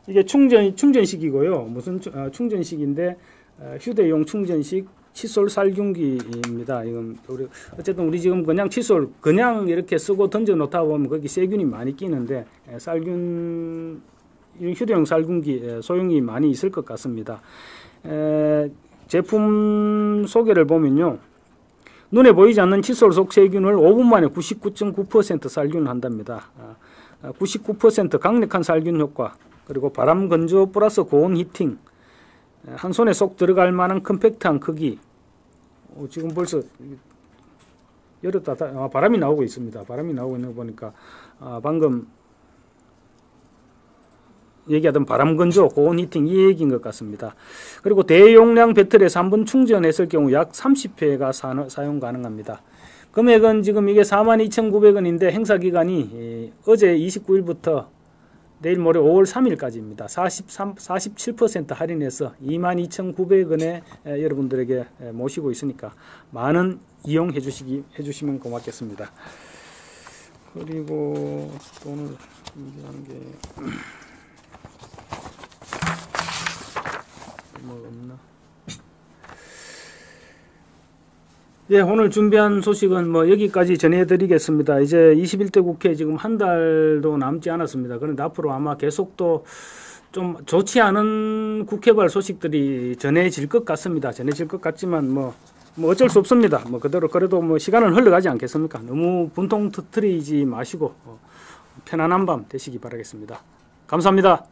이게 충전식이고요. 무슨 충전식인데 휴대용 충전식 칫솔 살균기입니다. 이건 어쨌든 우리 지금 그냥 칫솔 그냥 이렇게 쓰고 던져 놓다 보면 거기 세균이 많이 끼는데 휴대용 살균기 소용이 많이 있을 것 같습니다. 제품 소개를 보면요. 눈에 보이지 않는 칫솔 속 세균을 5분 만에 99.9% 살균한답니다. 99% 강력한 살균 효과, 그리고 바람 건조 플러스 고온 히팅, 한 손에 쏙 들어갈 만한 컴팩트한 크기. 지금 벌써 열었다 바람이 나오고 있습니다. 바람이 나오고 있는 거 보니까 방금 얘기하던 바람 건조, 고온 히팅 이 얘기인 것 같습니다. 그리고 대용량 배터리에서 한번 충전했을 경우 약 30회가 사용 가능합니다. 금액은 지금 이게 42,900원인데 행사 기간이 어제 29일부터 내일 모레 5월 3일까지입니다. 47% 할인해서 22,900원에 여러분들에게 모시고 있으니까 많은 이용해 주시면 고맙겠습니다. 그리고 또 오늘 준비하는 게 뭐 없나? 예, 오늘 준비한 소식은 뭐 여기까지 전해드리겠습니다. 이제 21대 국회 지금 한 달도 남지 않았습니다. 그런데 앞으로 아마 계속 또 좀 좋지 않은 국회발 소식들이 전해질 것 같습니다. 전해질 것 같지만 뭐 어쩔 수 없습니다. 뭐 그래도 뭐 시간은 흘러가지 않겠습니까? 너무 분통 터뜨리지 마시고 편안한 밤 되시기 바라겠습니다. 감사합니다.